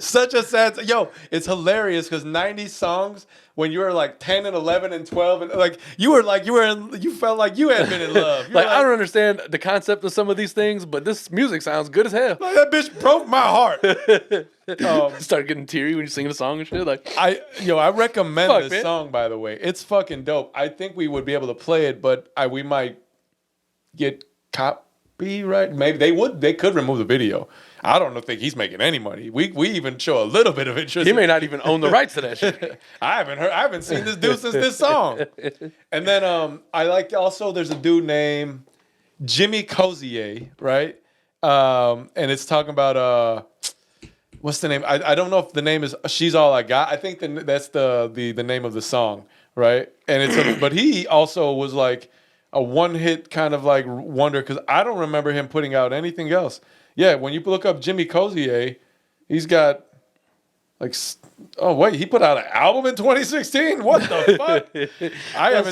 Such a sad... Yo, it's hilarious because 90s songs, when you were like 10 and 11 and 12, and you felt like you had been in love. Like, I don't understand the concept of some of these things, but this music sounds good as hell. Like, that bitch broke my heart. Start getting teary when you sing the song and shit. Like, I recommend this song, by the way. It's fucking dope. I think we would be able to play it, but we might get copyright. Maybe they could remove the video. I don't think he's making any money. We even show a little bit of interest. He may not even own the rights to that shit. I haven't seen this dude since this song. And then I like also there's a dude named Jimmy Cozier, right? And it's talking about what's the name? I don't know if the name is She's All I Got. I think that's the name of the song, right? And but he also was like a one-hit kind of like wonder because I don't remember him putting out anything else. Yeah, when you look up Jimmy Cozier, he's got like, he put out an album in 2016. What the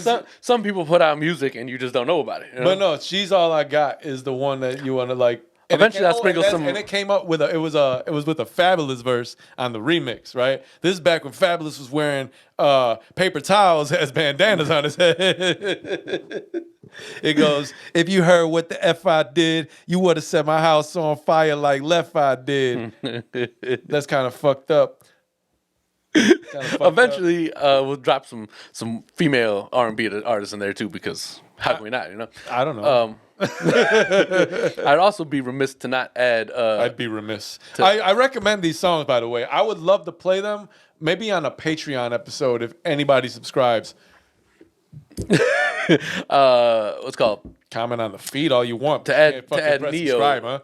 fuck? Some people put out music and you just don't know about it. You know? But no, She's All I Got is the one that you want to like. Eventually, I sprinkled some. And it came up with it was with a Fabulous verse on the remix, right? This is back when Fabulous was wearing paper towels as bandanas on his head. It goes, if you heard what the F I did, you would have set my house on fire like Left Eye did. That's kind of fucked up. Eventually, we'll drop some female R&B artists in there too, because how can we not? You know, I don't know. I'd also be remiss to not add. I'd be remiss. I recommend these songs, by the way. I would love to play them, maybe on a Patreon episode if anybody subscribes. What's called? Comment on the feed all you want. To add Neo. Huh?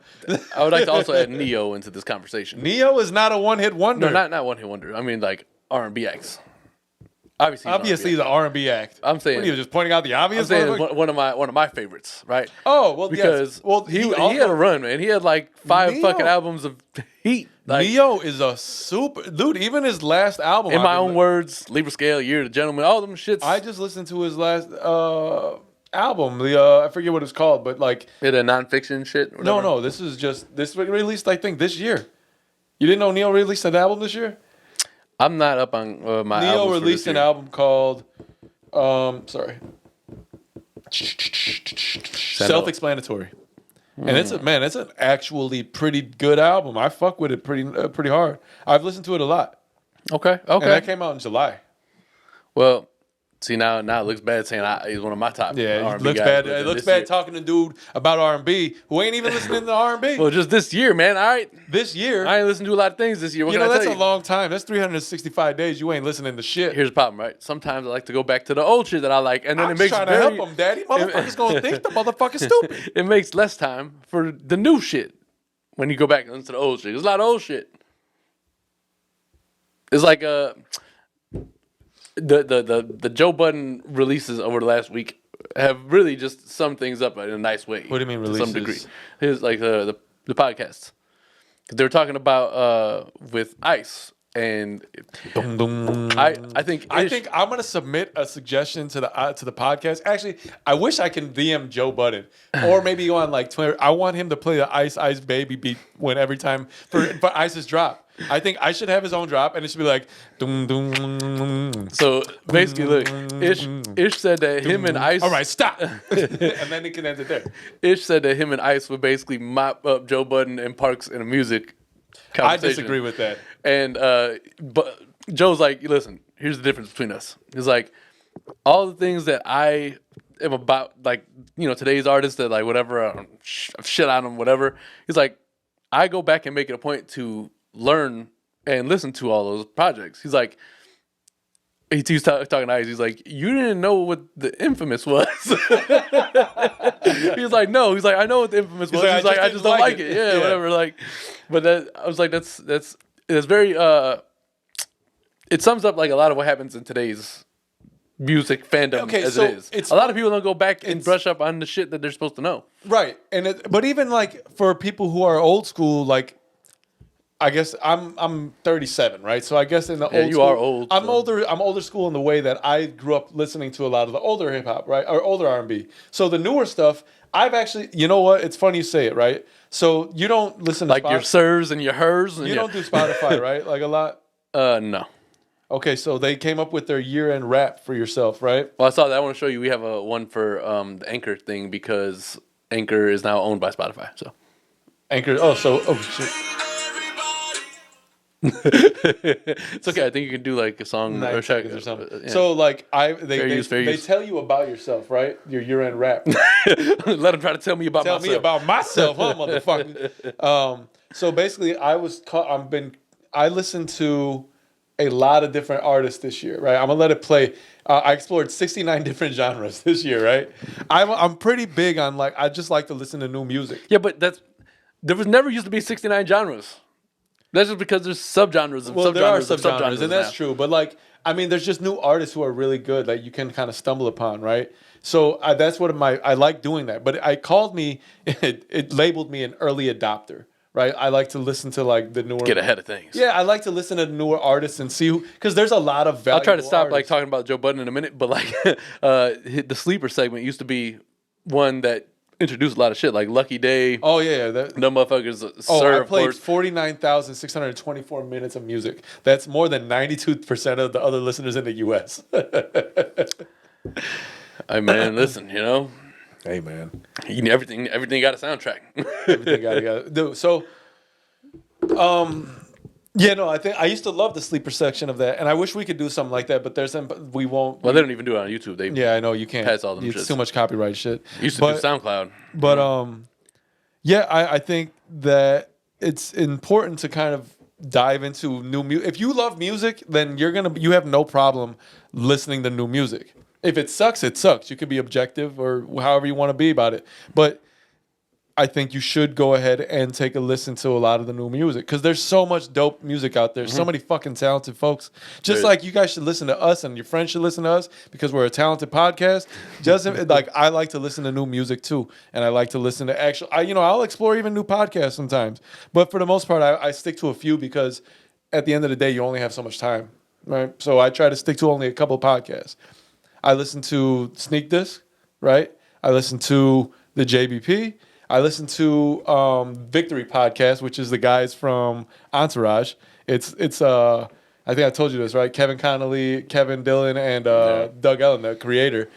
I would like to also add Neo into this conversation. Neo is not a one-hit wonder. No, not one-hit wonder. I mean, like R&B acts. Obviously, he's an R&B act. I'm saying, what are you just pointing out the obvious? I'm saying one of my favorites, right? Oh well, because yes. Well, he had a run, man. He had like 5 fucking albums of heat. Like, Neo is a super dude. Even his last album, in my own words, Libra Scale, Year of the Gentleman, all them shits. I just listened to his last. album. I forget what it's called, but like It a nonfiction shit. Or no. This is just this was released. I think this year. You didn't know Neo released an album this year? I'm not up on my Neo albums released for this an year. album called Self-Explanatory. And it's an actually pretty good album. I fuck with it pretty hard. I've listened to it a lot. Okay. And that came out in July. Well, see now it looks bad saying he's one of my top. Yeah, R&B it looks guys, bad. but It then looks this bad year- talking to dude about R&B who ain't even listening to R&B. Well, just this year, man. All right. This year, I ain't listened to a lot of things this year. What you can know I that's tell a you? long time. That's 365 days. You ain't listening to shit. Here's the problem, right? Sometimes I like to go back to the old shit that I like, and then I'm it makes trying to help him, Daddy. Motherfucker's gonna think the motherfucker's stupid. It makes less time for the new shit when you go back and listen to the old shit. There's a lot of old shit. It's like the Joe Budden releases over the last week have really just summed things up in a nice way. What do you mean to some releases? degree? His like the podcasts. They were talking about with Ice. And I think I'm gonna submit a suggestion to the podcast. Actually, I wish I can DM Joe Budden or maybe go on like Twitter. I want him to play the Ice Ice Baby beat when every time for Ice's drop. I think I should have his own drop, and it should be like. Dum, dum, dum, so basically, look, Ish said that him and Ice. All right, stop, and then it can end it there. Ish said that him and Ice would basically mop up Joe Budden and Parks in a music I conversation. disagree with that. And but Joe's like, listen, here's the difference between us. He's like, all the things that I am about, like, you know, today's artists that like whatever shit on them, whatever. He's like, I go back and make it a point to learn and listen to all those projects. He's like, he's talking to Ice. He's like, you didn't know what the Infamous was. He's like, no. He's like, I know what the Infamous was. He's like, I just don't like it. Yeah, whatever. Like, but that I was like, that's very. It sums up like a lot of what happens in today's music fandom as it is. A lot of people don't go back and brush up on the shit that they're supposed to know. Right, but even like for people who are old school, like. I guess I'm 37, right? So I guess in the old school, are old. I'm older. I'm older school in the way that I grew up listening to a lot of the older hip hop, right, or older R&B. So the newer stuff, I've actually, you know what? It's funny you say it, right? So you don't listen to like your sirs and your hers. And you don't do Spotify, right? Like a lot. No. Okay, so they came up with their year-end rap for yourself, right? Well, I saw that. I want to show you. We have a one for the Anchor thing because Anchor is now owned by Spotify. So Anchor. Shit. It's okay. I think you can do like a song or seconds or something. Yeah. So like Fair use. they tell you about yourself, right? Your year-end rap. Let them try to tell me about myself. Tell me about myself, huh, motherfucker? So basically, I listened to a lot of different artists this year, right? I'm gonna let it play. I explored 69 different genres this year, right? I'm pretty big on like I just like to listen to new music. Yeah, but there was never used to be 69 genres. That's just because there's subgenres of Well, subgenres there are of subgenres, and that's now. true. But like, I mean, there's just new artists who are really good that you can kind of stumble upon, right? So that's what I like doing that. But it labeled me an early adopter, right? I like to listen to like the newer. Get ahead of things. Yeah, I like to listen to newer artists and see because there's a lot of valuable I'll try to stop like artists. talking about Joe Budden in a minute, but like the sleeper segment used to be one that introduced a lot of shit, like Lucky Day. Oh yeah, No motherfuckers. I played 49,624 minutes of music. That's more than 92% of the other listeners in the U.S. Hey man, listen, you know. Hey man, Everything got a soundtrack. everything got to do. So, yeah, no, I think I used to love the sleeper section of that, and I wish we could do something like that. But we won't. Well, they don't even do it on YouTube. They Yeah, I know you can't. pass all them It's shits. too much copyright shit. used to do SoundCloud. But yeah, I think that it's important to kind of dive into new music. If you love music, then you have no problem listening to new music. If it sucks, it sucks. You can be objective or however you want to be about it. But I think you should go ahead and take a listen to a lot of the new music because there's so much dope music out there. So many fucking talented folks. Just like you guys should listen to us and your friends should listen to us because we're a talented podcast. Like I like to listen to new music too, and I like to listen to I'll explore even new podcasts sometimes. But for the most part, I stick to a few because at the end of the day, you only have so much time, right? So I try to stick to only a couple of podcasts. I listen to Sneak Disc, right? I listen to the JBP. I listen to Victory Podcast, which is the guys from Entourage. It's I think I told you this, right? Kevin Connolly, Kevin Dillon, and Doug Ellen, the creator.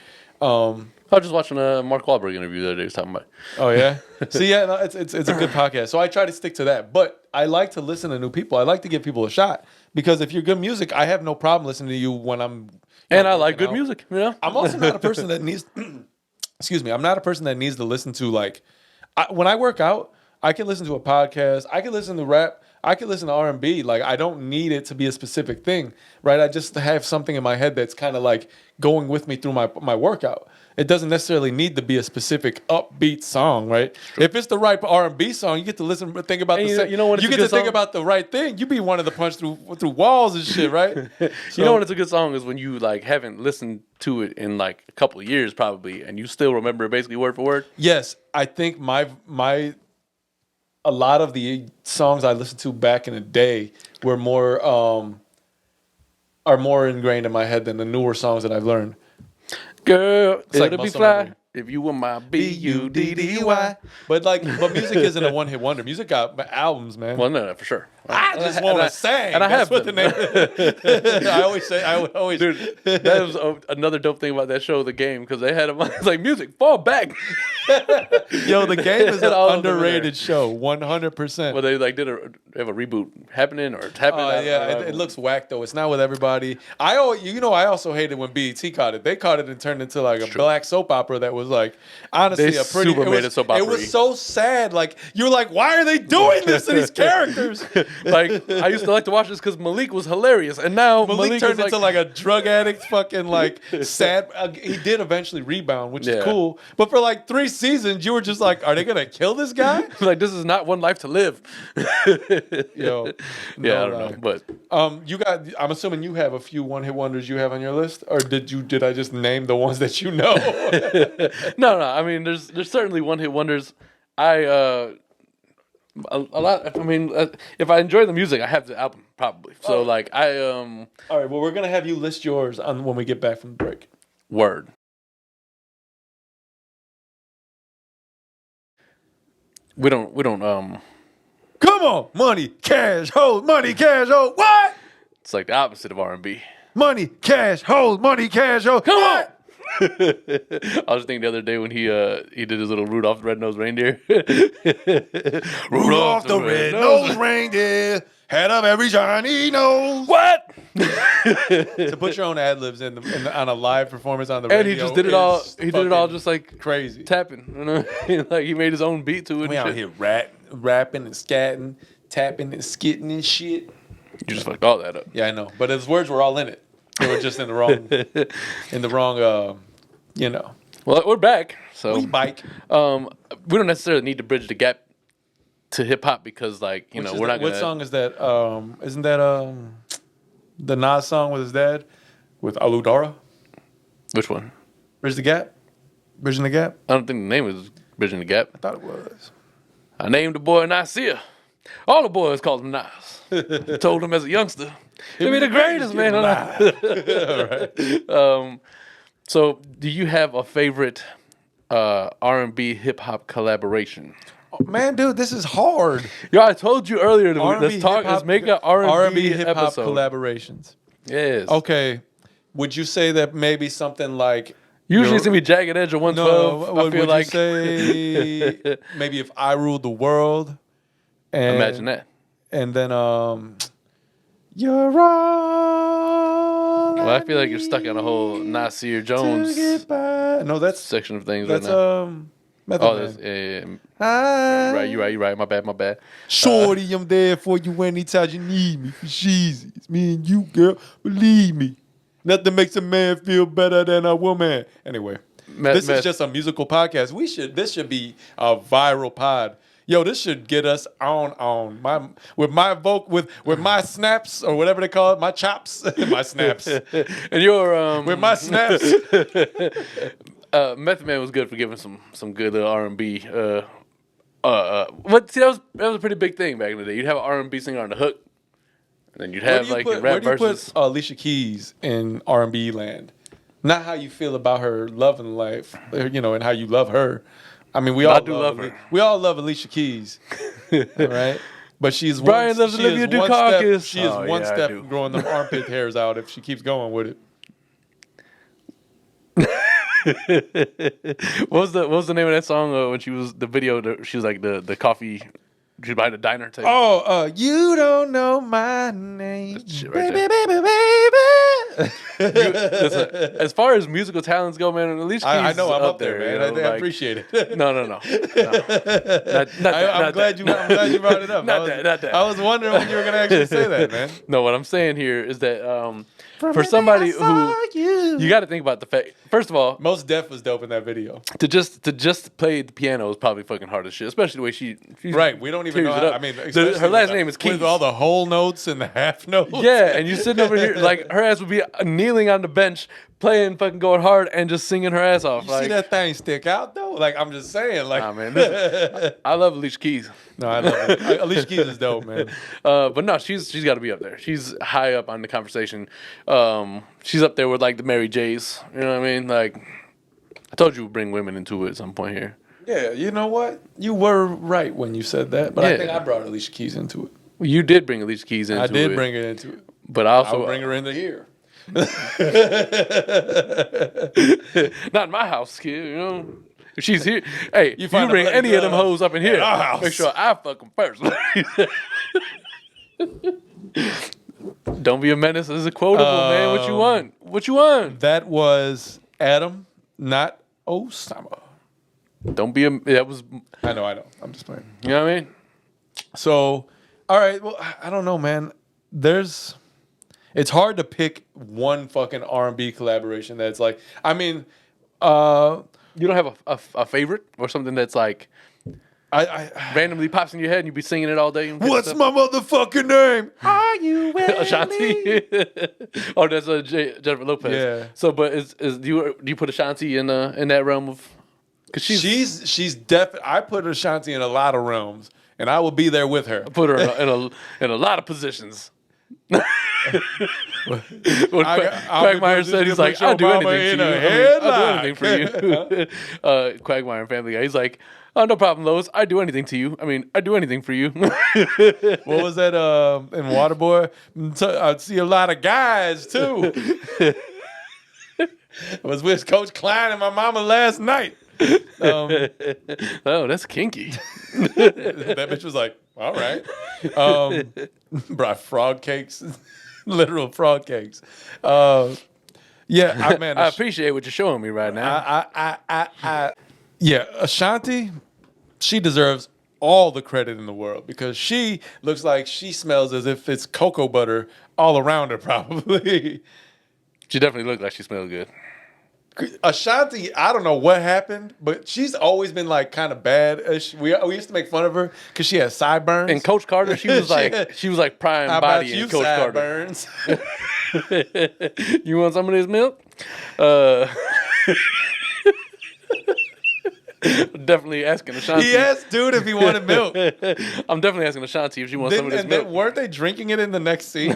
I was just watching a Mark Wahlberg interview the other day. He was talking about. Oh yeah. So yeah, no, it's a good podcast. So I try to stick to that. But I like to listen to new people. I like to give people a shot because if you're good music, I have no problem listening to you when I'm. And I like good music. You know. I'm also not a person that needs. Excuse me. I'm not a person that needs to listen to like. When I work out, I can listen to a podcast. I can listen to rap. I can listen to R&B. Like, I don't need it to be a specific thing, right? I just have something in my head that's kind of like going with me through my workout. It doesn't necessarily need to be a specific upbeat song, right? If it's the right R&B song, you get to listen, think about you get to think about the right thing. You be wanting to punch through walls and shit, right? So, you know when it's a good song is when you like haven't listened to it in like a couple of years probably, and you still remember it basically word for word. Yes, I think a lot of the songs I listened to back in the day were more ingrained in my head than the newer songs that I've learned. Girl, it'll be fly if you were my Buddy. But music isn't a one-hit wonder. Music got albums, man. Well, no, for sure. I just want to sing. And I have what the name. I always. Dude, that was another dope thing about that show, The Game, because they had a like music fall back. Yo, The Game is an underrated show, 100%. Well, they like they have a reboot happening or it's happening. Yeah, it looks whack though. It's not with everybody. I also hated when BET caught it. They caught it and turned into like a black soap opera that was like honestly a pretty. Made it soap opera. It was so sad. Like you're like, why are they doing this to these characters? Like I used to like to watch this because Malik was hilarious, and now Malik turned into like a drug addict, fucking like sad. He did eventually rebound, which is cool. But for like 3 seasons, you were just like, are they gonna kill this guy? Like this is not one life to live. Yo, I don't know, but you got. I'm assuming you have a few one-hit wonders you have on your list, or did I just name the ones that you know? No. I mean, there's certainly one-hit wonders. A lot. I mean, if I enjoy the music, I have the album probably. So like I All right. Well, we're gonna have you list yours on when we get back from the break. Word. We don't. Come on, money, cash, hoes, money, cash, hoes. What? It's like the opposite of R&B. Money, cash, hoes, money, cash, hoes. Come on. I was thinking the other day when he did his little Rudolph the Red-Nosed Reindeer. Rudolph the Red-Nosed Reindeer had of every shiny nose. What? To put your own ad-libs on a live performance on the radio. And he just did it all. He did it all just like crazy, tapping. You know, like he made his own beat to it. We out here rapping and scatting, tapping and skitting and shit. You just fucked all that up. Yeah, I know, but his words were all in it. They were just in the wrong, you know. Well, we're back. So we bike. We don't necessarily need to bridge the gap to hip hop because, like, you know, we're not gonna. What song is that? Isn't that the Nas song with his dad with Aludara? Which one? Bridge the Gap. Bridging the Gap. I don't think the name is Bridging the Gap. I thought it was. I named the boy Nasir. All the boys called him Nas. Told him as a youngster, he'll be the greatest man alive. All right. So, do you have a favorite R&B hip hop collaboration? Oh, man, dude, this is hard. Yo, I told you earlier. Let's make an R&B hip hop episode. Collaborations. Yes. Okay. Would you say that maybe something like? Usually it's gonna be Jagged Edge or 112. No, would you say maybe if I Ruled the World? And, imagine that. And then you're wrong. Well, I feel like you're stuck on a whole Nasir Jones no, that's section of things that's, right now. Method Man. Right, you're right. My bad. Shorty, I'm there for you anytime you need me for sheezy. It's me and you, girl. Believe me. Nothing makes a man feel better than a woman. Anyway, this is just a musical podcast. This should be a viral pod. Yo, this should get us on with my snaps or whatever they call it, my chops, my snaps, and your with my snaps. Method Man was good for giving some good R&B. But see, that was a pretty big thing back in the day. You'd have an R&B singer on the hook, and then you'd have like rap verses. Where do you put Alicia Keys in R&B land? Not how you feel about her loving life, and how you love her. I mean, we all love her. We all love Alicia Keys, all right? But she's Brian loves Olivia Dukakis. She is one step from growing them armpit hairs out if she keeps going with it. What was the name of that song when she was the video? She was like the coffee. She's behind the diner table. Oh, you don't know my name, right baby. Listen, as far as musical talents go, man, Alicia Keys I know I'm up there, man. I like, appreciate it. No. I'm glad you brought it up. Not that. I was wondering when you were gonna actually say that, man. No, what I'm saying here is that for somebody who you got to think about the fact. First of all, Mos Def was dope in that video. To just play the piano is probably fucking hard as shit, especially the way she's right. We don't even know. How, I mean, her last name is Keys. With all the whole notes and the half notes. Yeah, and you sitting over here like her ass would be kneeling on the bench playing, fucking going hard, and just singing her ass off. You see that thing stick out though? Like I'm just saying, like, nah, man, listen, I love Alicia Keys. No, I love it. Alicia Keys is dope, man. But no, she's got to be up there. She's high up on the conversation. She's up there with like the Mary J's. You know what I mean? Like, I told you we'd bring women into it at some point here. Yeah, you know what? You were right when you said that, but I think I brought Alicia Keys into it. Well, you did bring Alicia Keys into it. I did bring her into it. But I would bring her into here. Not in my house, kid, you know? If she's here, hey, you bring any of them hoes up in here, make sure I fuck them first. Don't be a menace as a quotable, man. What you want? What you want? That was Adam, not Osama. Don't be that was. I know. I'm just playing. You know what I mean? So, all right. Well, I don't know, man. It's hard to pick one fucking R&B collaboration that's like. I mean, you don't have a favorite or something that's like. I randomly pops in your head and you be singing it all day. What's my motherfucking name? Are you with Ashanti? Oh, that's Jennifer Lopez. Yeah. So, but do you put Ashanti in that realm of? Because she's definitely. I put Ashanti in a lot of realms, and I will be there with her. I put her in a lot of positions. What Quagmire said, he's like, I'll do anything for you. I'll do anything for you. Quagmire and Family Guy. He's like, oh, no problem, Lois. I do anything to you. I mean, I do anything for you. What was that in Waterboy? I see a lot of guys, too. I was with Coach Klein and my mama last night. Oh, that's kinky. That bitch was like, all right. Brought frog cakes. Literal frog cakes. Yeah, I appreciate what you're showing me right now. Yeah, Ashanti, she deserves all the credit in the world because she looks like she smells as if it's cocoa butter all around her, probably. She definitely looked like she smelled good. Ashanti, I don't know what happened, but she's always been like kind of bad. We used to make fun of her because she had sideburns. And Coach Carter, she was like prime body in Coach sideburns? Carter. You want some of this milk? Definitely asking Ashanti. He asked dude if he wanted milk. I'm definitely asking Ashanti if she wants some of this milk. Weren't they drinking it in the next scene?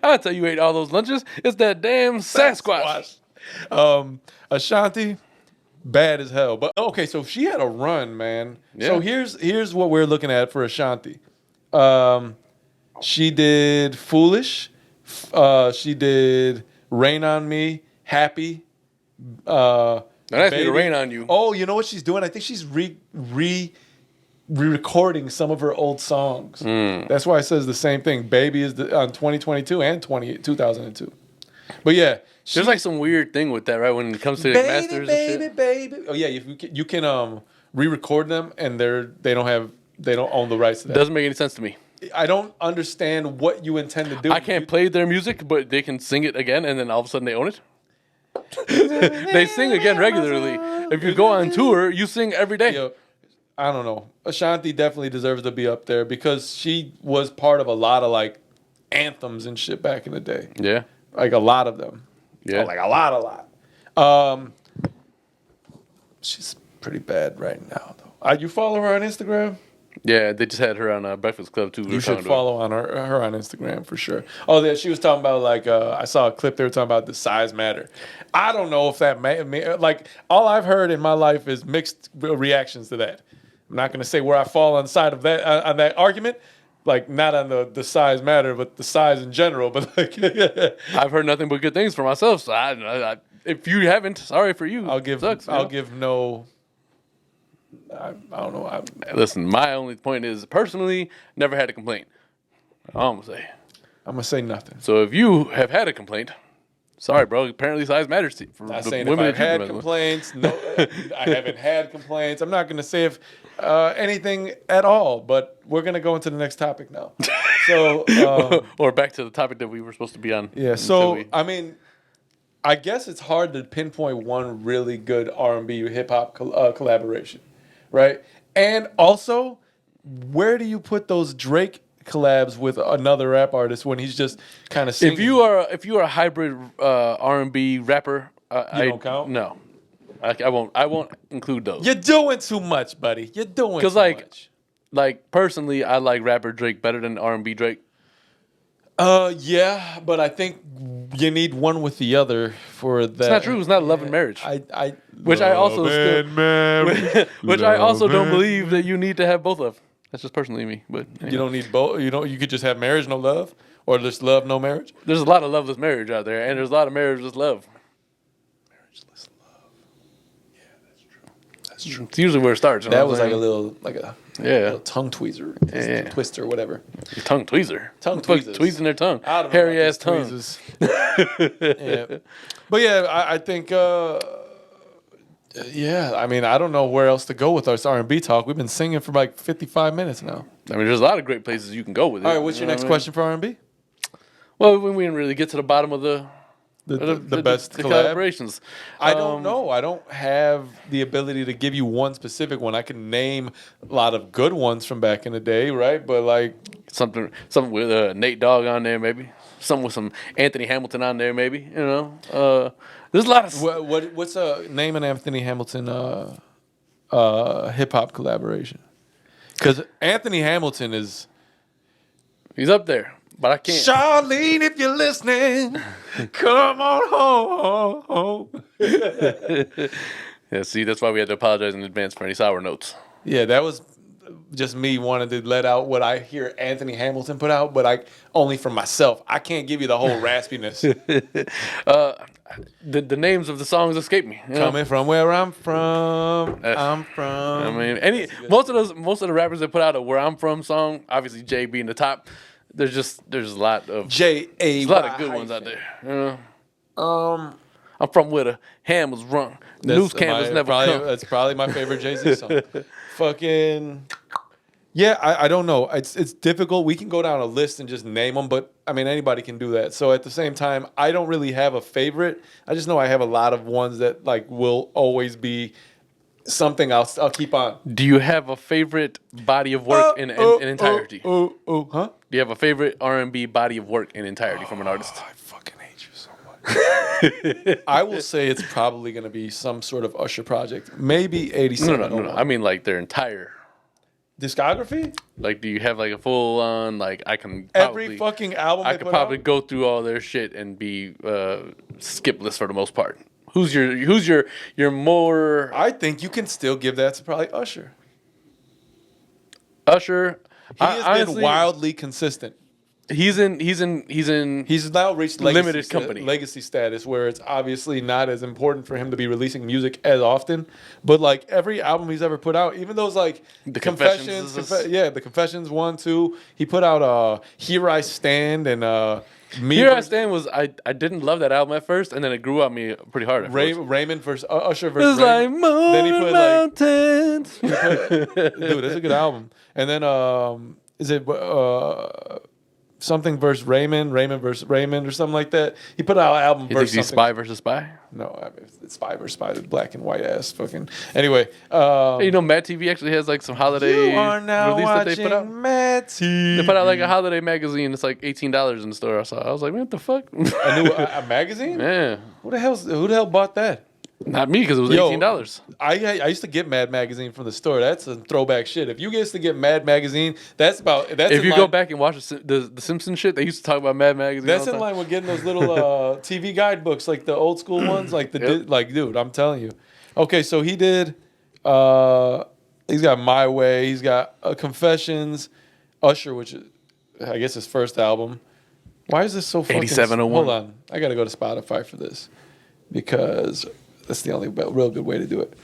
I'll tell you ate all those lunches. It's that damn Sasquatch. Ashanti, bad as hell. But okay, so she had a run, man. Yeah. So here's what we're looking at for Ashanti. She did Foolish. She did Rain on Me, Happy. Don't ask me to rain on you. Oh, you know what she's doing? I think she's re-recording some of her old songs. That's why it says the same thing. Baby is on 2022 and 2002. But yeah. There's like some weird thing with that, right? When it comes to masters and shit. Baby. Oh yeah, you can re-record them and they don't own the rights to that. Doesn't make any sense to me. I don't understand what you intend to do. I can't play their music, but they can sing it again and then all of a sudden they own it. They sing again regularly. If you go on tour, you sing every day. Yo, I don't know. Ashanti definitely deserves to be up there because she was part of a lot of like anthems and shit back in the day. Yeah, like a lot of them. Yeah, like a lot. She's pretty bad right now, though. You follow her on Instagram? Yeah, they just had her on Breakfast Club too. You should follow on her on Instagram for sure. Oh, yeah, she was talking about like I saw a clip they were talking about the size matter. I don't know if that like all I've heard in my life is mixed reactions to that. I'm not going to say where I fall on the side of that on that argument. Like not on the size matter, but the size in general. But like, I've heard nothing but good things for myself. So I, if you haven't, sorry for you. I'll give no. I don't know. Listen, my only point is personally, never had a complaint. I'm gonna say nothing. So if you have had a complaint, sorry, bro. Apparently, size matters to you. Not saying if I've had complaints. No, I haven't had complaints. I'm not gonna say if anything at all. But we're gonna go into the next topic now. So, or back to the topic that we were supposed to be on. Yeah. So I mean, I guess it's hard to pinpoint one really good R&B hip hop collaboration, right? And also, where do you put those Drake collabs with another rap artist when he's just kind of singing? If you are a hybrid R&B rapper, you don't count. No, I won't include those. You're doing too much, buddy. You're doing too much. Like personally, I like rapper Drake better than R&B Drake. Yeah, but I think you need one with the other for that. It's not true. It's not love and marriage. Which I also don't believe that you need to have both of. That's just personally me. But you don't need both. You could just have marriage, no love, or just love, no marriage. There's a lot of loveless marriage out there, and there's a lot of marriageless love. Marriageless love. Yeah, that's true. That's true. It's usually where it starts. That was like a little tongue tweezer, twister, whatever. Tongue tweezer. Tongue tweezers. Tweezing their tongue. Hairy ass tongues. Yeah. But yeah, I think. Yeah, I mean, I don't know where else to go with our R&B talk. We've been singing for like 55 minutes now. I mean, there's a lot of great places you can go with it. All right, what's your next question for R&B? Well, we didn't really get to the bottom of the best collaborations. I don't know. I don't have the ability to give you one specific one. I can name a lot of good ones from back in the day, right? But like something with Nate Dogg on there, maybe. Something with some Anthony Hamilton on there, maybe. You know, there's a lot of. What's a name an Anthony Hamilton hip hop collaboration? Because Anthony Hamilton he's up there. But I can't. Charlene, if you're listening, come on home. Yeah, see, that's why we had to apologize in advance for any sour notes. Yeah, that was just me wanting to let out what I hear Anthony Hamilton put out, but only for myself. I can't give you the whole raspiness. The names of the songs escape me. Coming from where I'm from, I mean, most of the rappers that put out a "Where I'm From" song, obviously Jay being the top. There's a lot of good ones out there. You know? I'm from where the ham was rung. News cameras never come. That's probably my favorite Jay-Z song. Fucking yeah, I don't know. It's difficult. We can go down a list and just name them, but I mean anybody can do that. So at the same time, I don't really have a favorite. I just know I have a lot of ones that like will always be something I'll keep on. Do you have a favorite body of work in entirety? Huh? Do you have a favorite R&B body of work in entirety from an artist? I fucking hate you so much. I will say it's probably going to be some sort of Usher project. Maybe 87. No. I mean like their entire discography. Like, do you have like a full on like I can every fucking album? I could probably go through all their shit and be skip list for the most part. Who's your more? I think you can still give that to probably Usher. Usher, he has been wildly consistent. He's now reached limited company legacy status where it's obviously not as important for him to be releasing music as often. But like every album he's ever put out, even those like the Confessions, the Confessions 1, 2. He put out Here I Stand and Here I Stand was I didn't love that album at first, and then it grew on me pretty hard. Raymond versus Usher versus Raymond. Like then he put mountains. Dude, that's a good album. And then is it something versus Raymond versus Raymond or something like that? He put out an album versus something. Spy versus Spy? No, I mean, it's Spy versus Spy, the black and white ass fucking. Anyway, hey, you know, Mad TV actually has like some holiday you are now release that they put out. Mad TV. They put out like a holiday magazine. It's like $18 in the store. I was like, man, what the fuck? A magazine? Yeah. Who the hell bought that? Not me, because it was $18. I used to get Mad Magazine from the store. That's a throwback shit. If you get to get Mad Magazine, that's. If you go back and watch the Simpsons shit, they used to talk about Mad Magazine. That's in line with getting those little TV guidebooks, like the old school ones, like dude, I'm telling you. Okay, so he did. He's got My Way. He's got Confessions, Usher, which is, I guess, his first album. Why is this so fucking... 8701. Hold on. I got to go to Spotify for this because that's the only real good way to do it.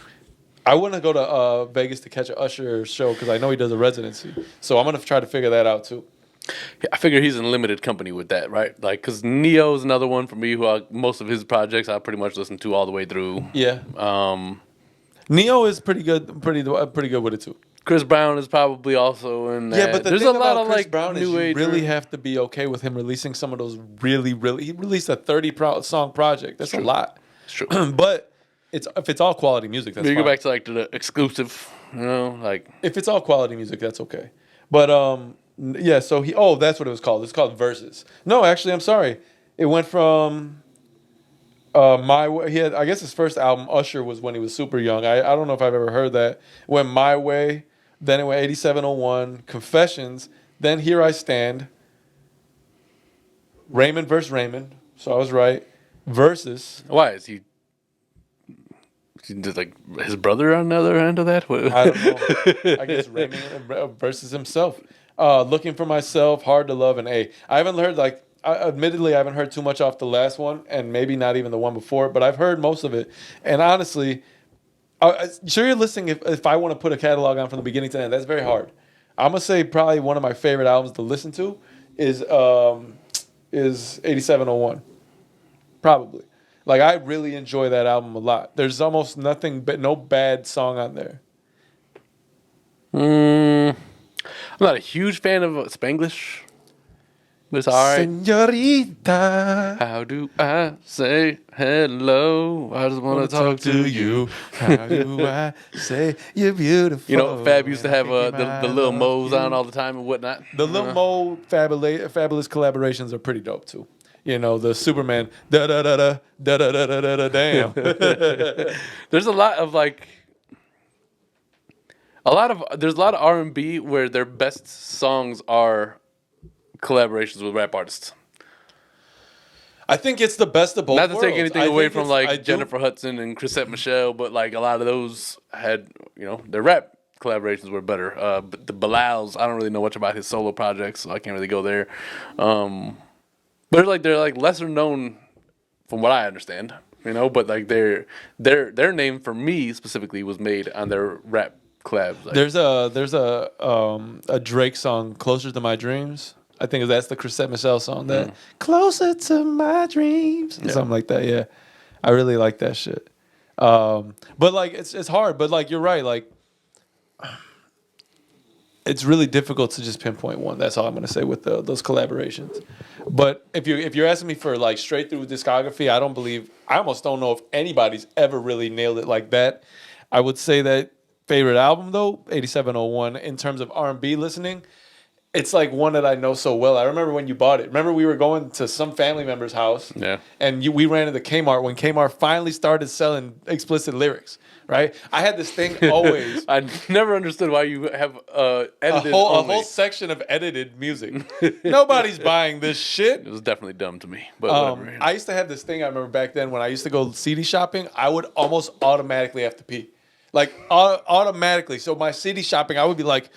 I want to go to Vegas to catch an Usher show because I know he does a residency. So I'm going to try to figure that out too. Yeah, I figure he's in limited company with that, right? Like, because Neo is another one for me who most of his projects I pretty much listen to all the way through. Yeah. Neo is pretty good with it too. Chris Brown is probably also in that. Yeah, but there's a lot of Chris like Brown new age. You really have to be okay with him releasing some of those really. He released a 30-song project. That's a lot. It's true. But if it's all quality music, that's fine. You go back to like the exclusive, like if it's all quality music, that's okay. But yeah. So that's what it was called. It's called Versus. No, actually, I'm sorry. It went from. My Way. He had, I guess, his first album, Usher, was when he was super young. I don't know if I've ever heard that. It went My Way, then it went 8701, Confessions, then Here I Stand, Raymond vs. Raymond. So I was right. Versus. Why is he just like his brother on the other end of that? I don't know. I guess Raymond versus himself. Looking for Myself, Hard to Love, and A. I haven't heard admittedly, I haven't heard too much off the last one, and maybe not even the one before, but I've heard most of it. And honestly, sure you're listening if I want to put a catalog on from the beginning to the end. That's very hard. I'm going to say probably one of my favorite albums to listen to is 8701. Probably. Like, I really enjoy that album a lot. There's almost nothing, but no bad song on there. I'm not a huge fan of Spanglish. But it's all right. Señorita. How do I say hello? I just want to talk to you. How do I say you're beautiful? You know, Fab used to have the Lil Mo's on all the time and whatnot. The Lil Mo fabulous collaborations are pretty dope too. You know, the Superman da da da da da da da da da damn. There's a lot of like there's a lot of R&B where their best songs are collaborations with rap artists. I think it's the best of both worlds. Not to take anything away from like Jennifer Hudson and Chrisette Michele, but like a lot of those had, their rap collaborations were better. But the Bilal's, I don't really know much about his solo projects, so I can't really go there. But they're like lesser known from what I understand, but like their name for me specifically was made on their rap collabs. Like, there's a Drake song, Closer to My Dreams. I think that's the Chrisette Michele song. That Closer to My Dreams, something like that. Yeah, I really like that shit. But like it's hard. But like you're right. Like it's really difficult to just pinpoint one. That's all I'm gonna say with those collaborations. But if you're asking me for like straight through discography, I almost don't know if anybody's ever really nailed it like that. I would say that favorite album though, 8701, in terms of R&B listening. It's like one that I know so well. I remember when you bought it. Remember we were going to some family member's house. Yeah. And we ran into Kmart when Kmart finally started selling explicit lyrics, right? I had this thing always. I never understood why you have edited a whole section of edited music. Nobody's buying this shit. It was definitely dumb to me. But whatever. I used to have this thing I remember back then when I used to go CD shopping, I would almost automatically have to pee. Like automatically. So my CD shopping, I would be like,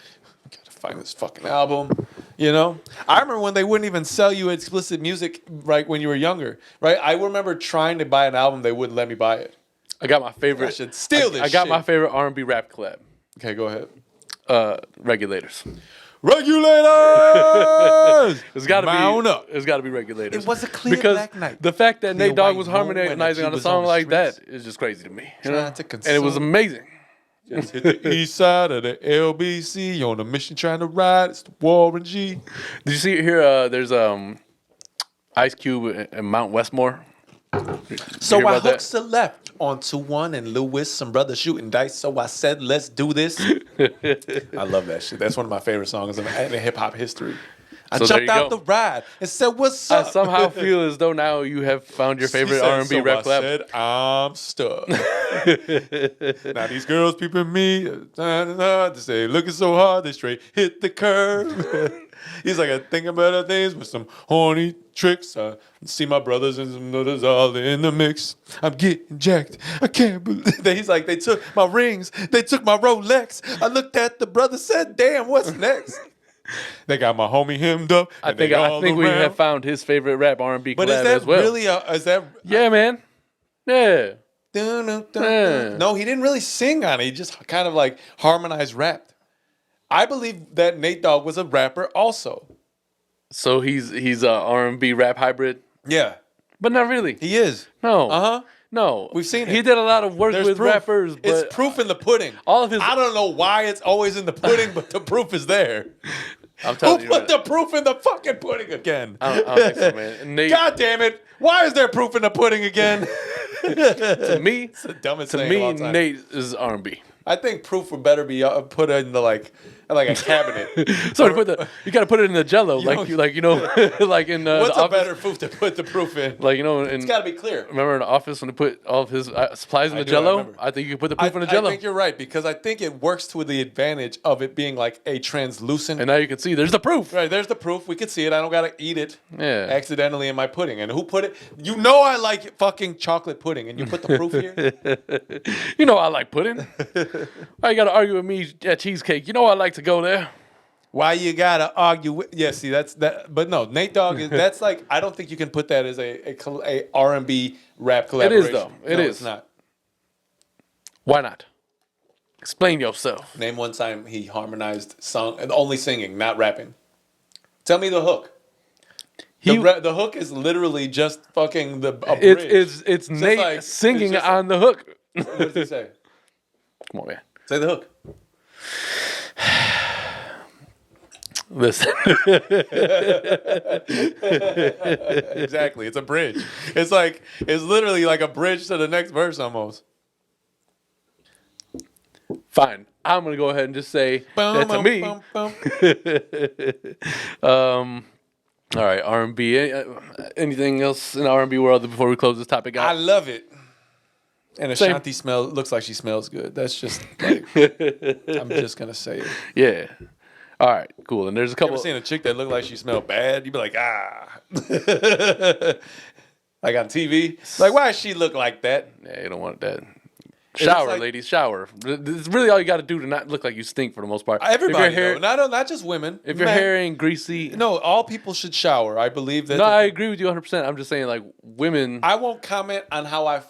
find this fucking album, I remember when they wouldn't even sell you explicit music, right, when you were younger, right? I remember trying to buy an album, they wouldn't let me buy it. I got my favorite. I should steal this. I got my favorite R&B rap collab. Okay, go ahead. Regulators. It's got to be. It's got to be Regulators. It was a clear black night. The fact that Nate Dogg was harmonizing on a song like that is just crazy to me. And it was amazing. Just hit the east side of the LBC on a mission trying to ride. It's the Warren G. Did you see here? There's Ice Cube and Mount Westmore. So I hooked the left onto one and Lewis, some brothers shooting dice. So I said, let's do this. I love that shit. That's one of my favorite songs in hip hop history. I So jumped there you out go. the ride and said, "What's I up?" somehow feel as though now you have found your favorite R&B rap collab. I said, I'm stuck. Now these girls peeping me. They say, looking so hard, they straight hit the curve. He's like, I think about other things with some horny tricks. I see my brothers and some others all in the mix. I'm getting jacked. I can't believe. He's like, they took my rings. They took my Rolex. I looked at the brother, said, damn, what's next? They got my homie hemmed up. I think we have found his favorite rap R&B collab as well. Really? Is that? Yeah, man. Yeah. No, he didn't really sing on it. He just kind of like harmonized rapped. I believe that Nate Dogg was a rapper also. So he's a R&B rap hybrid? Yeah. But not really. He is. No. Uh-huh. No. We've seen it. He did a lot of work with proof. rappers. But it's proof in the pudding. All of his. I don't know why it's always in the pudding, but the proof is there. I'm telling Who you. put the proof in the fucking pudding again? I don't think so, man. Nate, God damn it. Why is there proof in the pudding again? to me, it's the dumbest to thing me, of all time. Nate is R&B. I think proof would better be put in the like a cabinet. So you got to put it in the Jello, like in What's the a office, better proof to put the proof in? like It's got to be clear. Remember in the office when they put all of his supplies in the I Jello? remember. I think you can put the proof in the Jello. I think you're right because I think it works to the advantage of it being like a translucent. And now you can see there's the proof. Right, there's the proof. We can see it. I don't gotta eat it Yeah. accidentally in my pudding. And who put it? You know I like fucking chocolate pudding, and you put the proof here. You know I like pudding. Why you got to argue with me at cheesecake? You know I like to go there. Why you gotta argue with? Yeah, see that's that. But no, Nate Dogg is that's like I don't think you can put that as a R&B rap collaboration. It is though. It no, is. It's not. Why not? Explain yourself. Name one time he harmonized song and only singing, not rapping. Tell me the hook. The hook is literally just fucking a bridge. It's Nate like, singing it's just on the hook. What does he say? Come on, man. Say the hook. Listen. Exactly. It's a bridge. It's literally like a bridge to the next verse almost. Fine. I'm going to go ahead and just say that to me. All right, R&B. Anything else in the R&B world before we close this topic out? I love it. And Ashanti looks like she smells good. That's just like, I'm just going to say it. Yeah. All right, cool. And there's a couple. You ever seen a chick that looked like she smelled bad? You'd be like, like on TV. Like, why does she look like that? Yeah, you don't want that. Shower, ladies, shower. It's really all you got to do to not look like you stink for the most part. Everybody, not just women. If your hair ain't greasy. No, all people should shower. I believe that. No, I agree with you 100%. I'm just saying, like, women. I won't comment on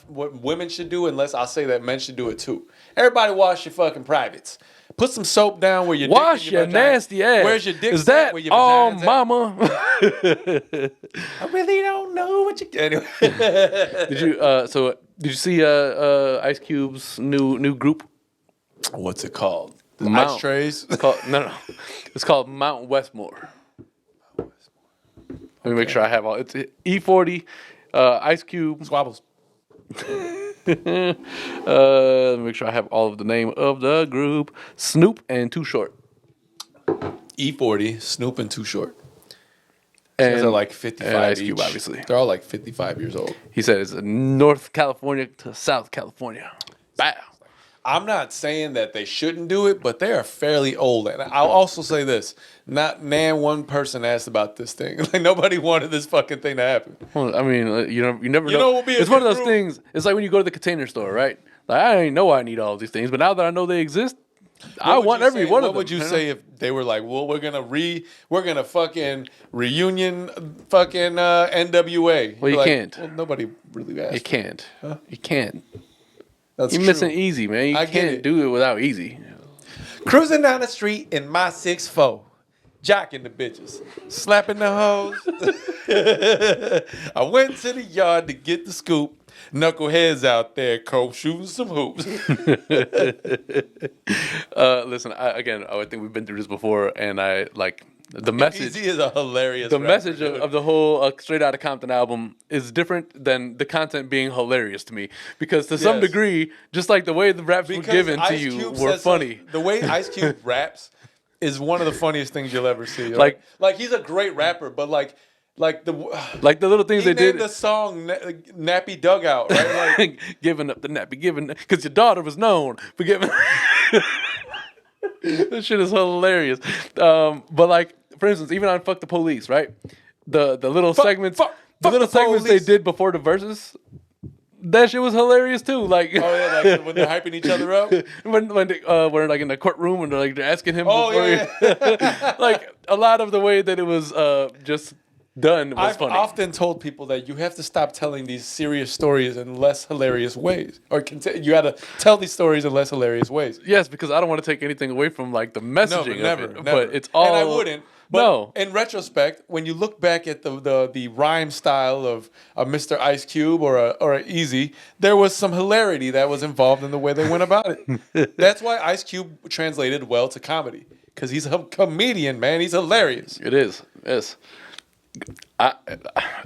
what women should do unless I'll say that men should do it too. Everybody wash your fucking privates. Put some soap down where your wash your nasty ass. Where's your dick? Is that all, mama? I really don't know what you. Anyway. Did you see Ice Cube's new group? What's it called? The Ice Trays? No. It's called Mount Westmore. Let me make sure I have all. It's E40, Ice Cube, Squabbles. Let me make sure I have all of the name of the group. Snoop and Too Short. E40, Snoop and Too Short. And they're like 55 and Ice each. Cube, obviously. They're all like 55 years old. He said it's North California to South California. Bow. I'm not saying that they shouldn't do it, but they are fairly old. And I'll also say this. Not one person asked about this thing. Like, nobody wanted this fucking thing to happen. Well, I mean, you never know. It's one of those things. It's like when you go to the Container Store, right? Like, I didn't know I need all these things, but now that I know they exist, I want every one of them. What would you say if they were like, well, we're gonna fucking reunion fucking NWA? Well, you can't. Well, nobody really asked. You can't. Huh? You can't. That's You're missing Easy, man. You can't do it without Easy. Cruising down the street in my 6'4", jocking the bitches, slapping the hoes. I went to the yard to get the scoop. Knuckleheads out there, cold shooting some hoops. Listen, I think we've been through this before, and I like the message. Easy is a hilarious. The message of the whole Straight Outta Compton album is different than the content being hilarious to me, because to some degree, just like the way the raps were given to you were funny. The way Ice Cube raps is one of the funniest things you'll ever see. Like he's a great rapper, but like the little things they did. The song "Nappy Dugout," right? Like giving up the nappy, because your daughter was known for giving. This shit is hilarious. But like, for instance, even on "Fuck the Police," right? The little segments, the little segments they did before the verses. That shit was hilarious too. Like, oh yeah, like when they're hyping each other up. when we're like in the courtroom and they're asking him. Oh yeah. Like a lot of the way that it was just done was funny. I've often told people that you have to stop telling these serious stories in less hilarious ways, or you got to tell these stories in less hilarious ways. Yes, because I don't want to take anything away from like the messaging never, of it, never. but it's all. And I wouldn't. But no. In retrospect, when you look back at the rhyme style of a Mr. Ice Cube or a Easy, there was some hilarity that was involved in the way they went about it. That's why Ice Cube translated well to comedy, because he's a comedian, man. He's hilarious. It is. Yes. I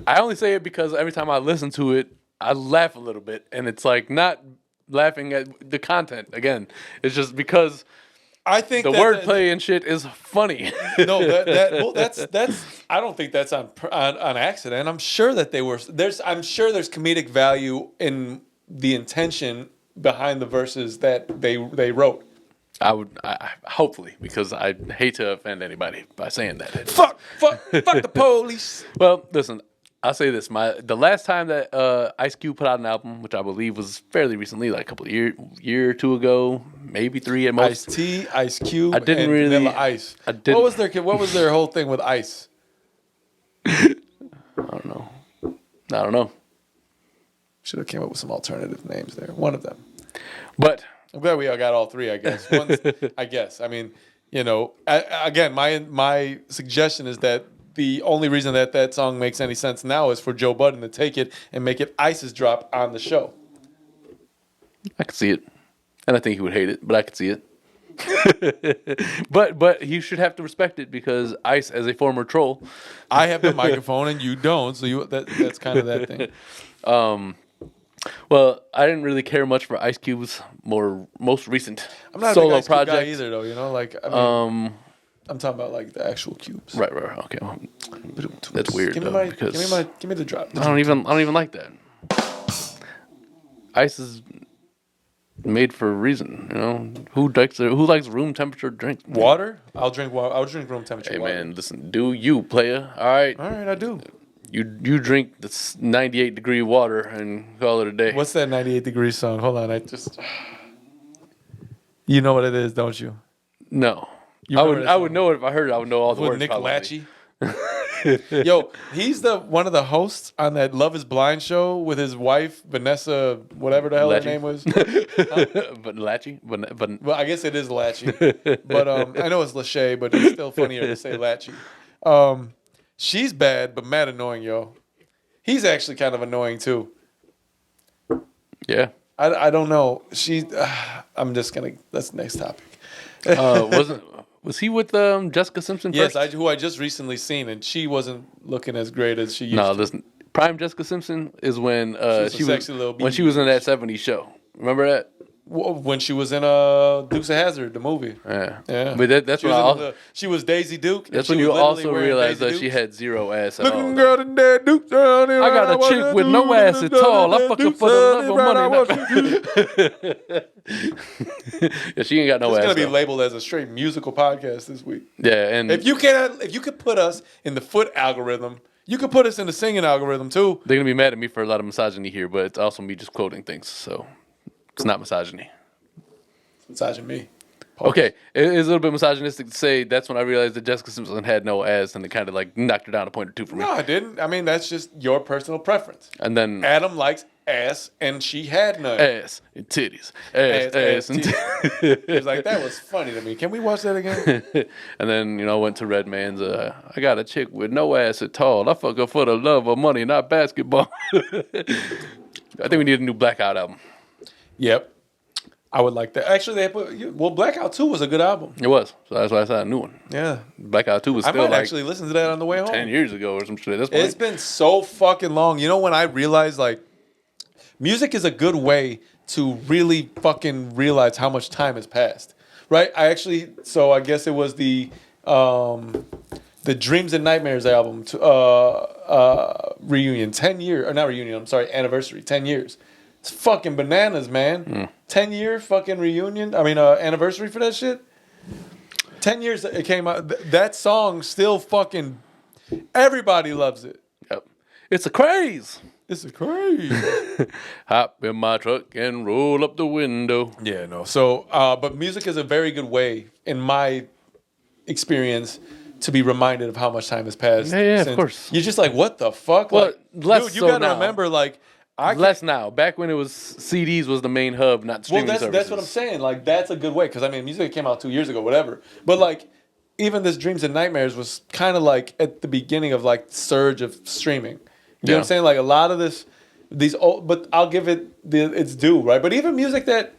only say it because every time I listen to it, I laugh a little bit, and it's like not laughing at the content. Again, it's just because. I think the wordplay and shit is funny. No, that's I don't think that's on accident. I'm sure that I'm sure there's comedic value in the intention behind the verses that they wrote. I hopefully, because I hate to offend anybody by saying that. Fuck the police. Well, listen, I'll say this: the last time that Ice Cube put out an album, which I believe was fairly recently, like a couple of year or two ago, maybe 3 at most. Ice-T, Ice Cube, and Vanilla Ice. What was their whole thing with Ice? I don't know. Should have came up with some alternative names there. One of them. But I'm glad we all got all three. I guess. I mean, again, my suggestion is that. The only reason that song makes any sense now is for Joe Budden to take it and make it Ice's drop on the show. I could see it. And I think he would hate it, but I could see it. but he should have to respect it, because Ice, as a former troll. I have the microphone and you don't, so that's kind of that thing. Well, I didn't really care much for Ice Cube's most recent I'm not solo a big Ice Cube project guy either, though. I'm talking about like the actual cubes. Right. Okay. Well, that's weird. Give me the drop. I don't even like that. Ice is made for a reason. Who likes room temperature drink? Water? I'll drink water. I'll drink room temperature. Hey water. man, listen, do you, player? All right, I do. You drink this 98-degree water and call it a day. What's that 98-degree song? Hold on, you know what it is, don't you? No. I would know it if I heard it. I would know all the words. Nick Lachey. Yo, he's one of the hosts on that Love Is Blind show with his wife Vanessa, whatever the hell her name was. But Lachey. Well, I guess it is Lachey. But I know it's Lachey, but it's still funnier to say Lachey. She's bad, but mad annoying, yo. He's actually kind of annoying too. Yeah. I don't know. I'm just gonna. That's the next topic. Was he with Jessica Simpson first? Yes, who I just recently seen, and she wasn't looking as great as she used to. No, listen. Prime Jessica Simpson is when she was in that '70s show. Remember that? When she was in Dukes of Hazzard, the movie. Yeah. But that's when she was Daisy Duke. That's when you also realized that she had zero ass at all. Looking girl in there, Duke. I got a chick with no ass at all. I fuck her for the love of money. Yeah, she ain't got no ass. It's gonna be labeled as a straight musical podcast this week. Yeah, and if you could put us in the foot algorithm, you could put us in the singing algorithm too. They're gonna be mad at me for a lot of misogyny here, but it's also me just quoting things, so it's not misogyny. It's misogyny. Okay, it is a little bit misogynistic to say that's when I realized that Jessica Simpson had no ass, and it kind of like knocked her down a point or two for me. No, I didn't. I mean, that's just your personal preference. And then Adam likes ass, and she had none. Ass and titties. Ass and titties. It was like, that was funny to me. Can we watch that again? And then, went to Redman's, I got a chick with no ass at all. I fuck her for the love of money, not basketball. I think we need a new Blackout album. Yep. I would like that. Actually, Blackout 2 was a good album. It was. So that's why I said a new one. Yeah. Blackout 2 was still I might actually listen to that on the way home. 10 years ago or some shit at this point. It's been so fucking long. You know when I realized, like, music is a good way to really fucking realize how much time has passed. right? I guess it was the Dreams and Nightmares album reunion, 10 year or not reunion. I'm sorry, anniversary, 10 years. It's fucking bananas, man. 10-year fucking reunion. I mean, anniversary for that shit. 10 years it came out. That song still fucking everybody loves it. Yep. It's a craze. It's a craze. Hop in my truck and roll up the window. Yeah, no. So, but music is a very good way, in my experience, to be reminded of how much time has passed. Yeah, of course. You're just like, what the fuck? Well, like, less dude, you so gotta now. remember, like, less now. Back when it was CDs was the main hub, not streaming services. That's what I'm saying. Like, that's a good way, because I mean, music came out 2 years ago, whatever. But like, even this Dreams and Nightmares was kind of like at the beginning of like surge of streaming. You know what I'm saying? Like a lot of these old, but I'll give it its due, right? But even music that,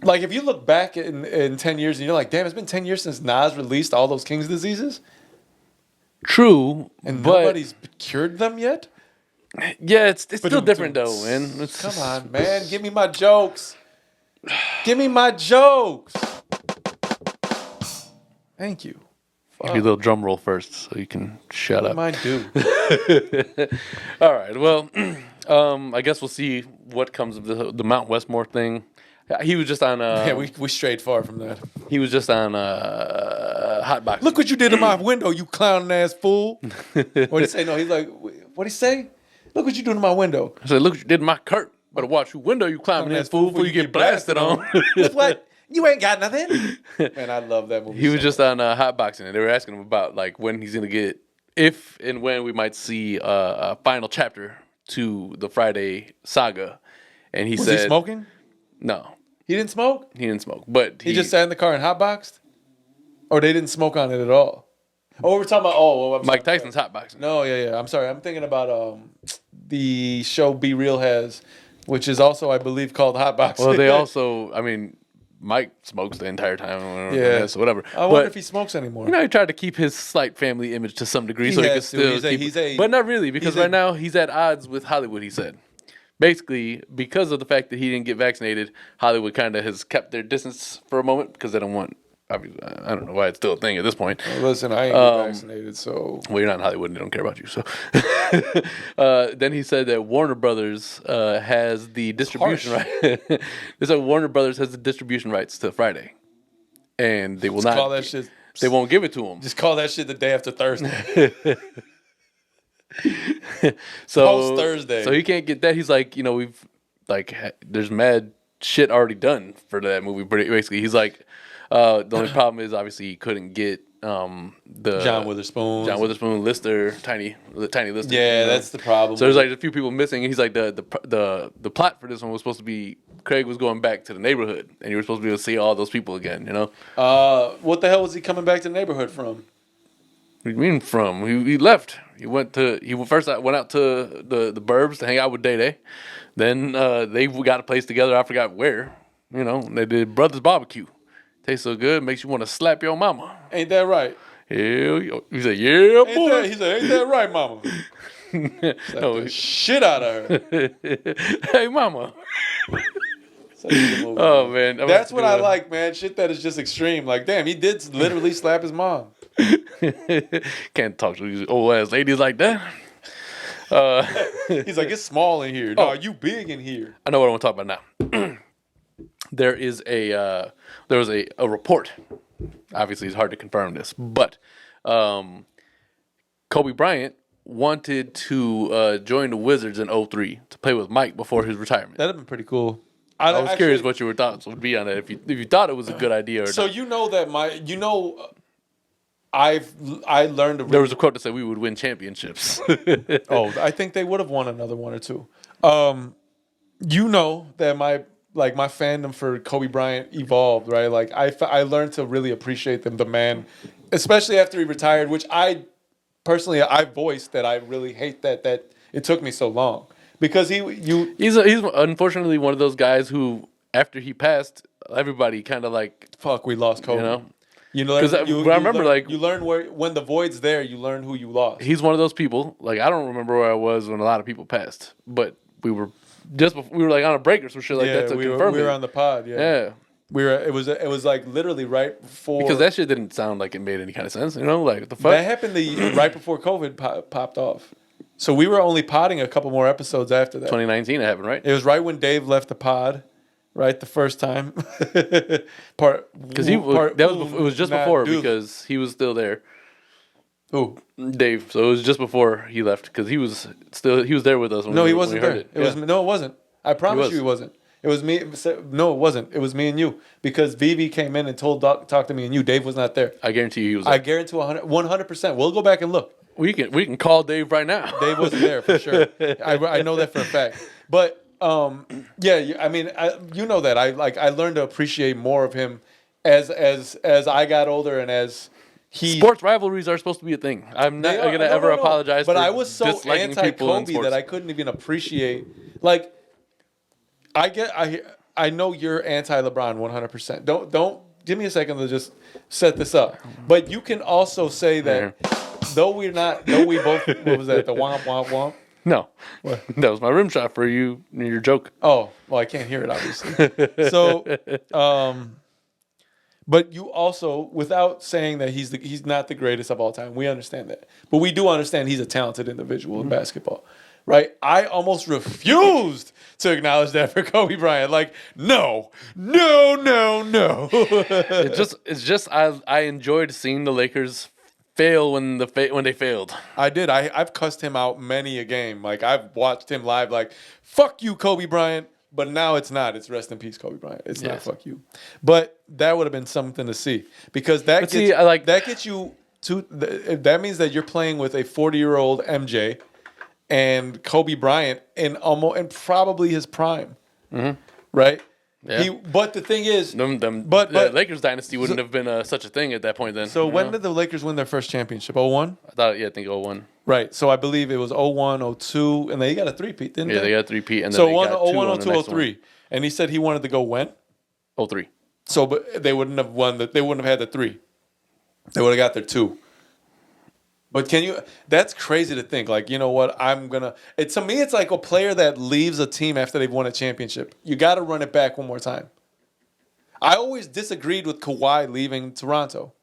like, if you look back in 10 years and you're like, damn, it's been 10 years since Nas released all those King's Diseases. True, and but nobody's cured them yet. Yeah, it's still different though, man. Come on, man, give me my jokes. Give me my jokes. Thank you. Give you a little drum roll first so you can shut up. Mine do. All right. Well, I guess we'll see what comes of the Mount Westmore thing. He was just on. Yeah, we strayed far from that. He was just on Hotbox. Look what you did in my window, you clown ass fool. What'd he say? No, he's like, what'd he say? Look what you doing in my window. I said, look what you did in my curtain. Better watch who window you climbing in, fool, before you get blasted on. What? You ain't got nothing. Man, I love that movie. He was just on Hotboxing, and they were asking him about like when he's gonna get, if and when we might see a final chapter to the Friday saga. And he said, "Was he smoking? No, he didn't smoke. He didn't smoke, but he just sat in the car and hotboxed, or they didn't smoke on it at all. Oh, we're talking about Mike Tyson's hotboxing. No, yeah. I'm sorry. I'm thinking about the show Be Real has, which is also, I believe, called Hotboxing. Well, they also, I mean, Mike smokes the entire time. Yeah, so whatever. I wonder if he smokes anymore. You know, he tried to keep his slight family image to some degree, so he could still keep. But not really, because right now he's at odds with Hollywood. He said, basically, because of the fact that he didn't get vaccinated, Hollywood kind of has kept their distance for a moment because they don't want. I don't know why it's still a thing at this point. Well, listen, I ain't get vaccinated, so. Well, you're not in Hollywood and they don't care about you. So, then he said that Warner Brothers has the distribution right. They said Warner Brothers has the distribution rights to Friday, and they will not call that shit. They won't give it to him. Just call that shit the day after Thursday. So post Thursday. So he can't get that. He's like, we've there's mad shit already done for that movie. Basically, he's like. The only problem is obviously he couldn't get the John Witherspoon, Lister, tiny Lister. Yeah, that's the problem. So there's like a few people missing, and he's like the plot for this one was supposed to be Craig was going back to the neighborhood, and you were supposed to be able to see all those people again. What the hell was he coming back to the neighborhood from? What do you mean from? He left. He first went out to the burbs to hang out with Day Day. Then they got a place together. I forgot where. They did Brothers Barbecue. Tastes so good, makes you want to slap your mama. Ain't that right? Hell, he said, yeah, boy. He said, ain't that right, mama? No, shit out of her. Hey, mama. Oh, man. That's what I like, man. Shit that is just extreme. Like, damn, he did literally slap his mom. Can't talk to these old ass ladies like that. He's like, it's small in here. No, you big in here. I know what I want to talk about now. There was a report. Obviously, it's hard to confirm this, but Kobe Bryant wanted to join the Wizards in 2003 to play with Mike before his retirement. That'd have been pretty cool. I was curious what your thoughts would be on that. If you thought it was a good idea or so not. I learned. There was a quote that said we would win championships. I think they would have won another one or two. That my fandom for Kobe Bryant evolved, right? Like I learned to really appreciate the man, especially after he retired, which I personally voiced that I really hate that it took me so long because he's unfortunately one of those guys who after he passed, everybody kind of like fuck, we lost Kobe. Because I remember you learn when the void's there, you learn who you lost. He's one of those people. Like I don't remember where I was when a lot of people passed, but we were like on a break or some shit like that to confirm it. We were on the pod, yeah. It was like literally right before, because that shit didn't sound like it made any kind of sense. You know, like what the fuck. That happened right before COVID popped off. So we were only podding a couple more episodes after that. 2019 it happened, right? It was right when Dave left the pod, right the first time. Because it was just before because he was still there. Who? Dave. So it was just before he left because he was there with us. No, he wasn't there. It wasn't. I promise you, he wasn't. It was me. No, it wasn't. It was me and you because Vivi came in and talked to me and you. Dave was not there. I guarantee you he was there. I guarantee 100%. We'll go back and look. We can call Dave right now. Dave wasn't there for sure. I know that for a fact. But yeah, I mean, you know that I learned to appreciate more of him as I got older and as he. Sports rivalries are supposed to be a thing. I'm not gonna ever apologize. But for I was so anti-Kobe that I couldn't even appreciate. Like, I know you're anti-LeBron 100%. Don't give me a second to just set this up. But you can also say that. Though we both, what was that? The womp, womp, womp? No. What? That was my rim shot for you, your joke. Oh, well, I can't hear it, obviously. So, but you also, without saying that he's not the greatest of all time, we understand that. But we do understand he's a talented individual in basketball, right? I almost refused to acknowledge that for Kobe Bryant. Like, no. It's just I enjoyed seeing the Lakers fail when they failed. I did. I've cussed him out many a game. Like, I've watched him live. Like, fuck you, Kobe Bryant. But now it's not. It's rest in peace, Kobe Bryant. It's not fuck you. But that would have been something to see because that gets you to. That means that you're playing with a 40-year-old MJ and Kobe Bryant in probably his prime, right? Yeah. But the thing is, the Lakers dynasty wouldn't have been such a thing at that point then. So when did the Lakers win their first championship? 01? I think 01. Right. So I believe it was 01, 02, and they got a three-peat, didn't they? Yeah, they got a three-peat. And then so they got 01, 02, 03. And he said he wanted to go when? 03. So but they wouldn't have won. They wouldn't have had the 3. They would have got their 2. But that's crazy to think. Like, you know what? To me, it's like a player that leaves a team after they've won a championship. You got to run it back one more time. I always disagreed with Kawhi leaving Toronto.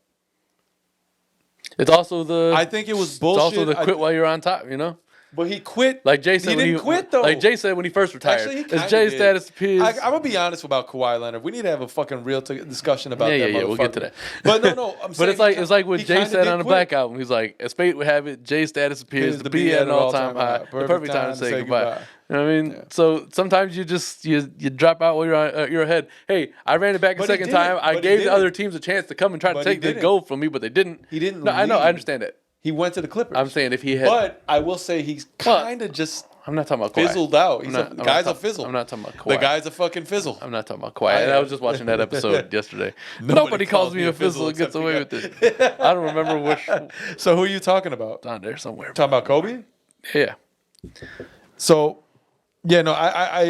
It's also I think it was bullshit. It's also the quit while you're on top, you know? But he quit. Like Jay said, he didn't quit though. Like Jay said when he first retired. Actually, it's Jay's status appears. I'm gonna be honest about Kawhi Leonard. We need to have a fucking real discussion about that. Yeah, we'll get to that. But no, I'm saying. But it's like what Jay said on the Black Album. He's like, as fate would have it, Jay's status appears to be at an all-time high. The perfect time to say goodbye. You know what I mean? Yeah. So sometimes you just you drop out while you're ahead. Hey, I ran it back a second time. I gave the other teams a chance to come and try to take the goal from me, but they didn't. He didn't. No, I know. I understand that. He went to the Clippers. I'm saying if he had. But I will say he's kind of just. I'm not talking about Kawhi. Fizzled out. The guy's a fizzle. I'm not talking about Kawhi. The guy's a fucking fizzle. I'm not talking about Kawhi. And I was just watching that episode yesterday. Nobody calls me a fizzle and gets away with it. I don't remember which. So who are you talking about? Down there somewhere. Talking about Kobe? Yeah. So, yeah, no, I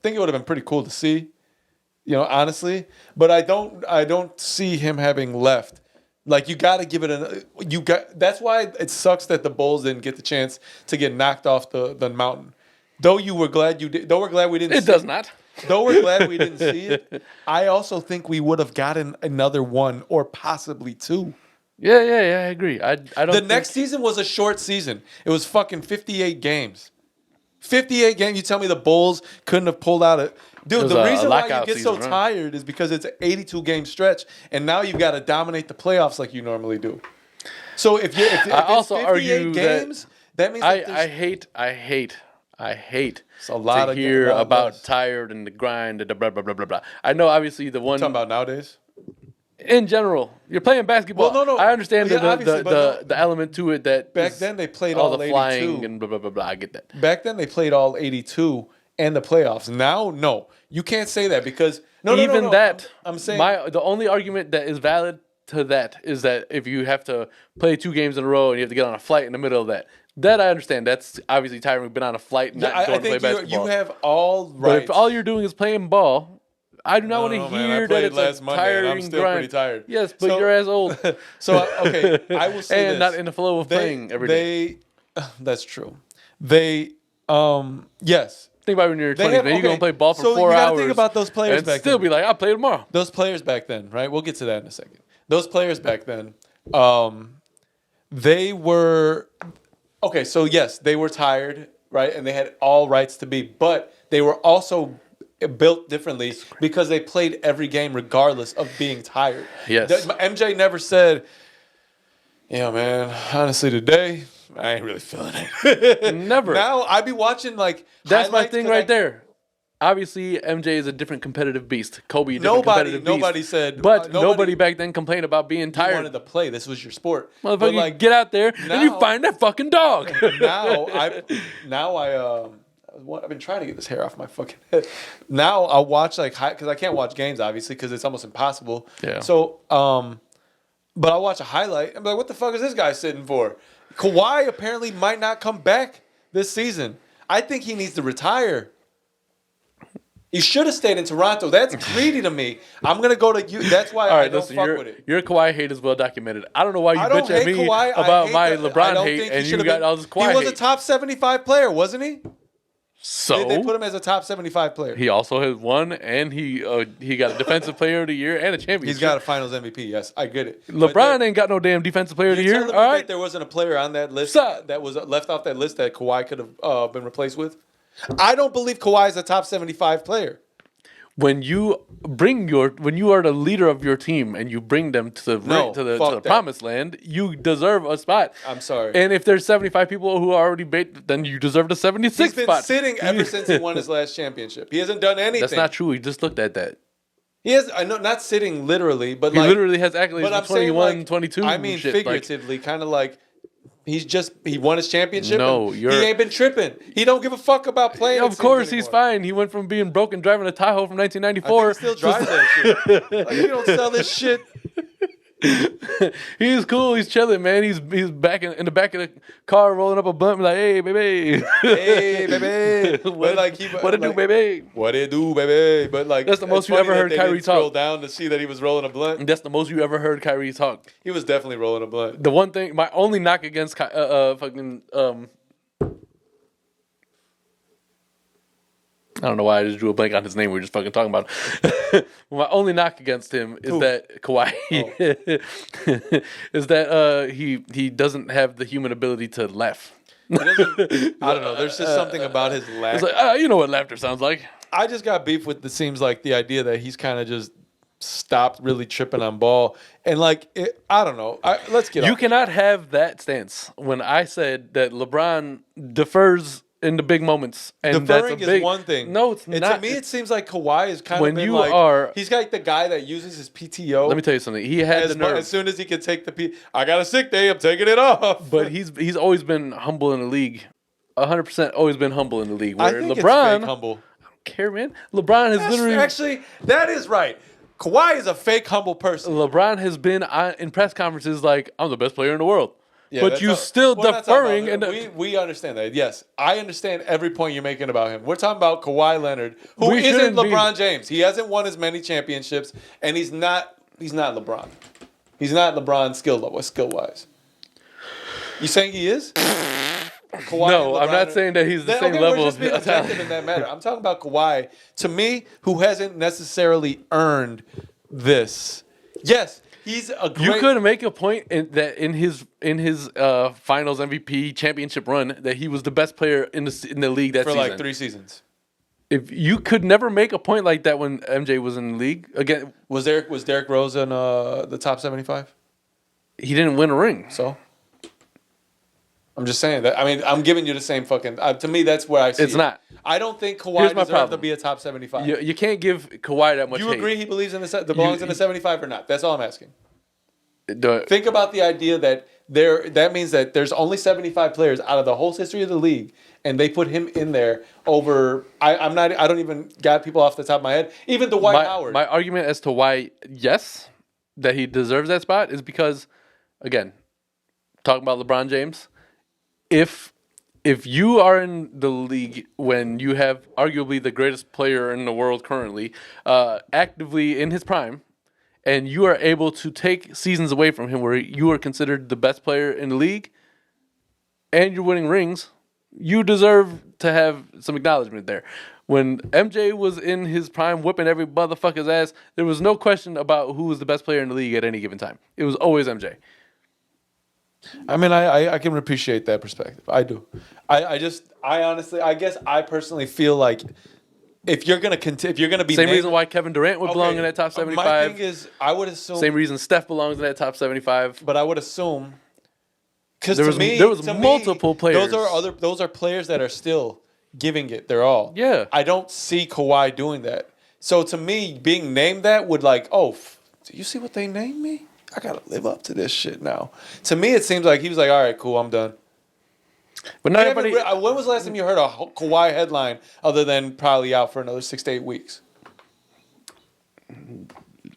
think it would have been pretty cool to see, honestly. But I don't see him having left. Like, you got to give it that's why it sucks that the Bulls didn't get the chance to get knocked off the mountain. Though we're glad we didn't It does not. Though we're glad we didn't see it, I also think we would have gotten another one or possibly 2. Yeah, I agree. I don't The next season was a short season. It was fucking 58 games. 58 games. You tell me the Bulls couldn't have pulled out a... Dude, the reason why you get so tired is because it's an 82-game stretch, and now you've got to dominate the playoffs like you normally do. So if I also argue games, that means I hate a lot to of hear about tired and the grind and the blah blah blah blah blah. I know obviously the one talking about nowadays. In general, you're playing basketball. Well, no. I understand the element to it that back then they played all all the 82. flying and blah blah blah blah. I get that. Back then they played all 82 and the playoffs. Now, no, you can't say that because no. I'm saying the only argument that is valid to that is that if you have to play 2 games in a row and you have to get on a flight in the middle of that I understand. That's obviously tiring. We've been on a flight and not going to play basketball. You have all right. But if all you're doing is playing ball, I do not want to hear that it's a tiring I'm still grind. Pretty tired. Yes, but you're as old. So okay, I will say and not in the flow of playing every day. That's true. Yes, Think about when you're 20, man. You're going to play ball for 4 hours. So you got to think about those players back then. And still be like, I'll play tomorrow. Those players back then, right? We'll get to that in a second. Those players back then, they were... Okay, so yes, they were tired, right? And they had all rights to be. But they were also built differently because they played every game regardless of being tired. Yes. MJ never said, yeah, man, honestly, today, I ain't really feeling it. Never. Now, I be watching, like... That's my thing right there. Obviously, MJ is a different competitive beast. Kobe, competitive beast. Nobody said... But nobody back then complained about being tired. You wanted to play. This was your sport. Motherfucker, like, get out there and you find that fucking dog. I've been trying to get this hair off my fucking head. Now I'll watch, like, because I can't watch games, obviously, because it's almost impossible. Yeah. So, but I'll watch a highlight and be like, what the fuck is this guy sitting for? Kawhi apparently might not come back this season. I think he needs to retire. He should have stayed in Toronto. That's greedy to me. I'm going to go to you. That's why I don't fuck with it. Your Kawhi hate is well documented. I don't know why you bitch at me about my LeBron hate and you got all this Kawhi hate. He was a top 75 player, wasn't he? So they put him as a top 75 player. He also has won, and he got a defensive player of the year and a championship. He's got a Finals MVP. Yes, I get it. LeBron ain't got no damn defensive player of the year. All right, there wasn't a player on that list that was left off that list that Kawhi could have been replaced with. I don't believe Kawhi is a top 75 player. When you are the leader of your team and you bring them to the promised land, you deserve a spot. I'm sorry. And if there's 75 people who are already bait, then you deserve the 76th spot. He's been sitting ever since he won his last championship. He hasn't done anything. That's not true. He just looked at that. He has, I know, not sitting literally, but he literally has accolades 21, 22. I mean, figuratively, kind of like. He won his championship. No, he ain't been tripping. He don't give a fuck about playing. Of course, he's fine. He went from being broke and driving a Tahoe from 1994. He still drives that shit. Like, you don't sell this shit. He's cool. He's chilling, man. He's back in the back of the car, rolling up a blunt, like, "Hey, baby, hey, baby." What it do, baby? What it do, baby? But like, that's the most you ever heard Kyrie talk. Scroll down to see that he was rolling a blunt. That's the most you ever heard Kyrie talk. He was definitely rolling a blunt. The one thing, my only knock against I don't know why I just drew a blank on his name. We were just fucking talking about him. My only knock against him is that Kawhi is that he doesn't have the human ability to laugh. I don't know. There's just something about his laugh. It's like, you know what laughter sounds like. I just got beef with seems like the idea that he's kind of just stopped really tripping on ball. And like, I don't know. Let's get You cannot have that stance. When I said that LeBron defers in the big moments, and deferring is one thing. No, it's not. To me, it seems like Kawhi is kind of he's like the guy that uses his PTO. Let me tell you something. He had the nerve. As soon as he can take I got a sick day. I'm taking it off. But he's always been humble in the league. 100% always been humble in the league. Where I think LeBron, it's fake humble. I don't care, man. LeBron has literally actually that is right. Kawhi is a fake humble person. LeBron has been in press conferences like, I'm the best player in the world. Yeah, but you still deferring. And we understand that. Yes, I understand every point you're making about him. We're talking about Kawhi Leonard, who isn't LeBron James. He hasn't won as many championships, and he's not LeBron. He's not LeBron skill wise. You saying he is? Kawhi no, I'm not saying that he's the same level. We're just being objective in that matter. I'm talking about Kawhi, to me, who hasn't necessarily earned this. Yes. He's a great... You could make a point in his Finals MVP championship run that he was the best player in the league that season. For like 3 seasons. If you could never make a point like that when MJ was in the league again, was Derrick Rose in the top 75? He didn't win a ring, so I'm just saying that. I mean, I'm giving you the same fucking. To me, that's where I see it's it. Not. I don't think Kawhi deserves to be a top 75. You can't give Kawhi that much. Do you agree he believes in belongs in the 75 or not? That's all I'm asking. Think about the idea that that means that there's only 75 players out of the whole history of the league, and they put him in there over. I don't even got people off the top of my head. Even Dwight Howard. My argument as to why yes, that he deserves that spot is because, again, talking about LeBron James, if you are in the league when you have arguably the greatest player in the world currently, actively in his prime, and you are able to take seasons away from him where you are considered the best player in the league, and you're winning rings, You deserve to have some acknowledgement there. When MJ was in his prime whipping every motherfucker's ass, there was no question about who was the best player in the league at any given time. It was always MJ. I mean, I can appreciate that perspective. I do. I honestly, I guess I personally feel like if you're gonna be same reason why Kevin Durant would belong in that top 75. My thing is, I would assume same reason Steph belongs in that top 75. But I would assume because there was multiple players. Those are players that are still giving it their all. Yeah, I don't see Kawhi doing that. So to me, being named that would like, do you see what they named me? I gotta live up to this shit now. To me, it seems like he was like, all right, cool, I'm done. But not everybody. When was the last time you heard a Kawhi headline other than probably out for another 6 to 8 weeks?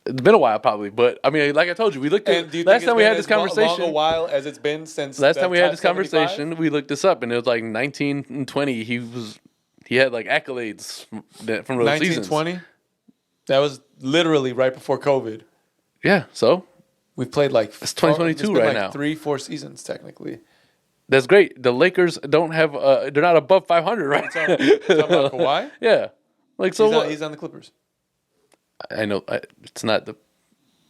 It's been a while, probably, but I mean, like I told you, we looked at last time we had this conversation. Long a while as it's been since last time we had this conversation. We looked this up, and it was like 19 and 20. He had like accolades from those 19, seasons. 20? That was literally right before COVID. Yeah, so we've played like it's 2022 right now. 3-4 seasons technically. That's great. The Lakers don't have. They're not above 500 right now. Talking about Kawhi? Yeah, like so. He's on the Clippers. I know it's not the.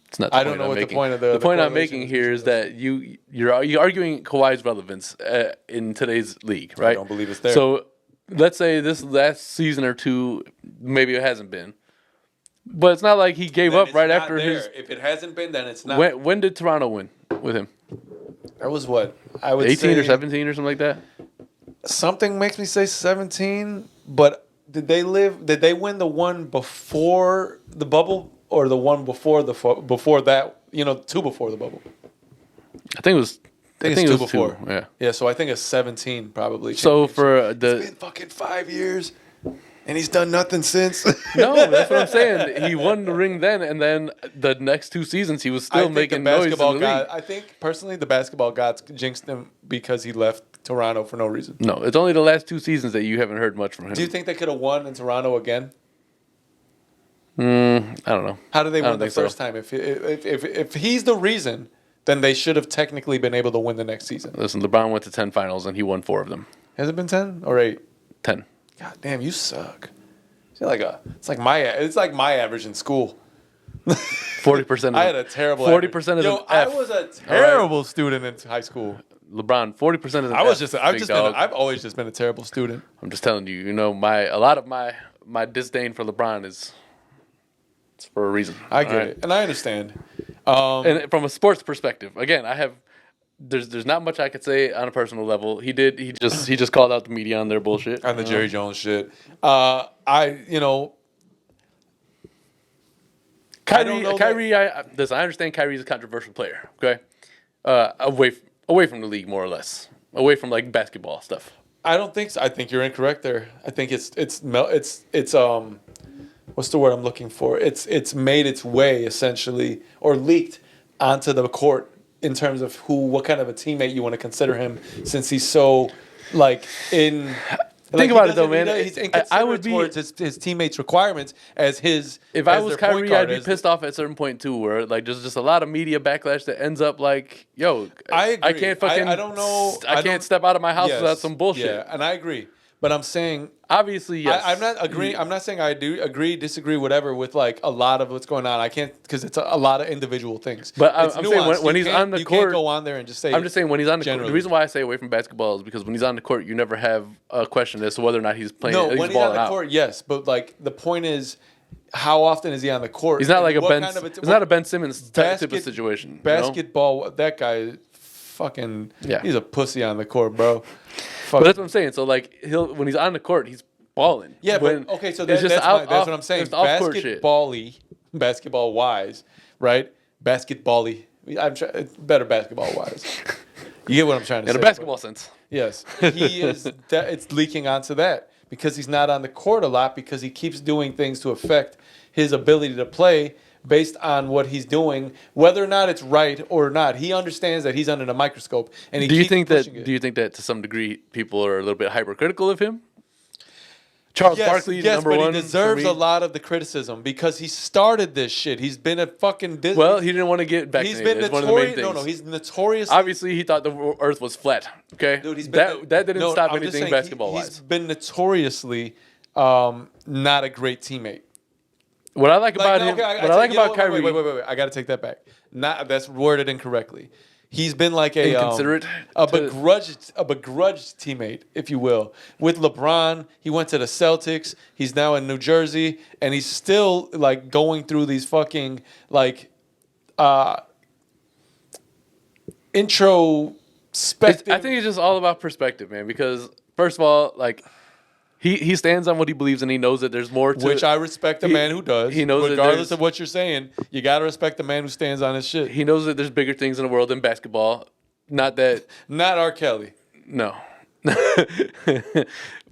It's not. I don't know what the point of the point I'm making here is that you're arguing Kawhi's relevance in today's league, right? I don't believe it's there. So let's say this last season or two, maybe it hasn't been, but it's not like he gave up right after his. If it hasn't been, then it's not. When did Toronto win with him? That was what I would 18 say, or 17 or something like that. Something makes me say 17, but. Did they win the one before the bubble or the one before that? Two before the bubble. I think it was. I think it was before. Yeah. Yeah. So I think it's 17 probably. So for it's been fucking 5 years, and he's done nothing since. No, that's what I'm saying. He won the ring then, and then the next 2 seasons he was still making noise in the league. I think personally the basketball gods jinxed him because he left Toronto for no reason. No, it's only the last 2 seasons that you haven't heard much from him. Do you think they could have won in Toronto again? I don't know. How did they win the first time? If he's the reason, then they should have technically been able to win the next season. Listen, LeBron went to 10 finals and he won 4 of them. Has it been 10 or 8? 10. God damn, you suck. It's like my average in school. 40%. I had a terrible. 40% of them. I was a terrible student in high school. LeBron, 40% of them. I've always just been a terrible student. I'm just telling you. A lot of my disdain for LeBron it's for a reason. I get it, and I understand. And from a sports perspective, again, there's not much I could say on a personal level. He just called out the media on their bullshit. On the Jerry Jones shit. Kyrie, I understand Kyrie's a controversial player, okay? Away from the league, more or less. Away from like basketball stuff. I don't think so. I think you're incorrect there. I think it's what's the word I'm looking for? It's made its way essentially or leaked onto the court in terms of what kind of a teammate you want to consider him, since he's so in. Think about it though, man. He's inconsiderate towards his teammates' requirements as his. If I was Kyrie, I'd be pissed off at a certain point too, where like there's just a lot of media backlash that ends up like, yo, I agree. I can't fucking. I don't know. I can't step out of my house without some bullshit. Yeah, and I agree. But I'm saying, obviously, yes. I'm not agreeing. I'm not saying I do agree, disagree, whatever with like a lot of what's going on. I can't, because it's a lot of individual things. But I'm saying when he's on the court, you can't go on there and just say. I'm just saying when he's on the court. The reason why I say away from basketball is because when he's on the court, you never have a question as to whether or not he's playing. No, when he's on the court, yes. But like the point is, how often is he on the court? He's not like it's not a Ben Simmons type of situation. Basketball, that guy, fucking, he's a pussy on the court, bro. But that's what I'm saying. So like when he's on the court, he's balling. Yeah, but okay, so that's what I'm saying. Basketball wise, right? Basketball-y. Better basketball wise. You get what I'm trying to say. In a basketball sense. Yes, he is. It's leaking onto that because he's not on the court a lot because he keeps doing things to affect his ability to play. Based on what he's doing, whether or not it's right or not, he understands that he's under the microscope, and he keeps pushing it. Do you think that to some degree people are a little bit hypercritical of him? Charles Barkley, number one. Yes, but he deserves a lot of the criticism because he started this shit. He's been a fucking Disney. Well, he didn't want to get vaccinated. He's been notorious. One of the main things. No, he's notorious. Obviously, he thought the Earth was flat. Okay, dude, that didn't stop anything basketball-wise. He's been notoriously not a great teammate. What I like about him, Kyrie. Wait. I got to take that back. That's worded incorrectly. He's been like a inconsiderate, a begrudged teammate, if you will. With LeBron, he went to the Celtics. He's now in New Jersey, and he's still like going through these fucking like introspective. I think it's just all about perspective, man. Because first of all, like. He stands on what he believes, and he knows that there's more to which I respect the man who does. He knows regardless of what you're saying, you got to respect the man who stands on his shit. He knows that there's bigger things in the world than basketball. Not R. Kelly. No.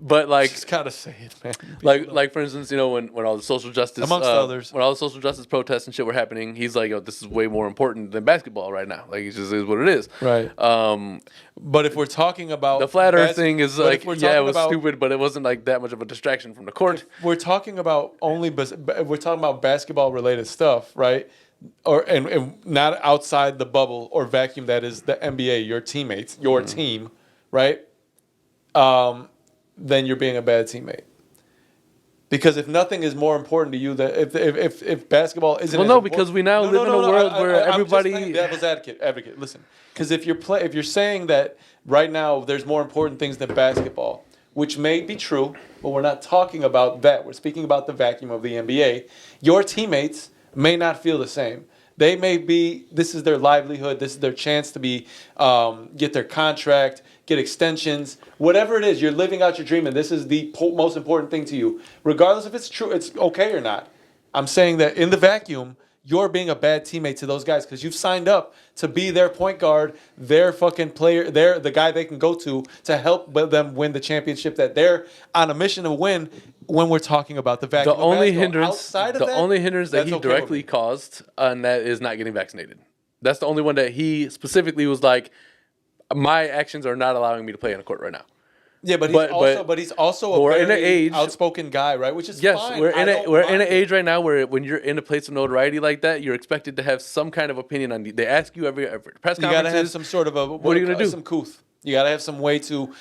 But like, just gotta say it, man. Like for instance, when all the social justice, amongst others, when all the social justice protests and shit were happening, he's like, "Yo, this is way more important than basketball right now." Like, it just is what it is. Right. But if we're talking about the flat Earth thing, is like, yeah, it was stupid, but it wasn't like that much of a distraction from the court. We're talking about we're talking about basketball related stuff, right? And not outside the bubble or vacuum that is the NBA, your teammates, your team, right? Then you're being a bad teammate. Because if nothing is more important to you, that if basketball isn't because we now live in a world where everybody. I'm just devil's advocate. Listen, because if you're saying that right now there's more important things than basketball, which may be true, but we're not talking about that. We're speaking about the vacuum of the NBA. Your teammates may not feel the same. They may be. This is their livelihood. This is their chance to be get their contract, get extensions, whatever it is. You're living out your dream, and this is the most important thing to you, regardless if it's true, it's okay or not. I'm saying that in the vacuum, you're being a bad teammate to those guys because you've signed up to be their point guard, their fucking player, the guy they can go to help them win the championship that they're on a mission to win. When we're talking about the vacuum, the only hindrance that he directly caused, and that is not getting vaccinated. That's the only one that he specifically was like, my actions are not allowing me to play on the court right now. Yeah, but he's also a very outspoken guy, right? Which is fine. We're in an age right now where when you're in a place of notoriety like that, you're expected to have some kind of opinion on. They ask you every press conference. You got to have some sort of what are you gonna do? Some couth. You got to have some way to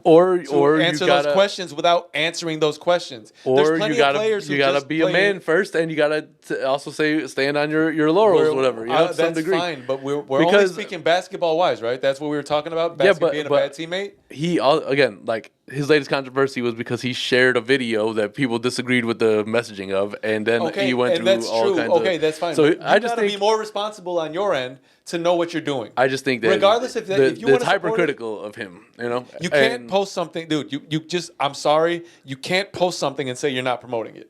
answer those questions without answering those questions. Or you gotta be a man first, and you gotta also stand on your laurels, or whatever. To some degree. That's fine, but we're only speaking basketball wise, right? That's what we were talking about. Being a bad teammate. His latest controversy was because he shared a video that people disagreed with the messaging of, and then he went through all kinds of. Okay, that's fine. So I just think be more responsible on your end to know what you're doing. I just think that regardless if you want to hypercritical of him, you can't post something, dude. You just I'm sorry, you can't post something and say you're not promoting it.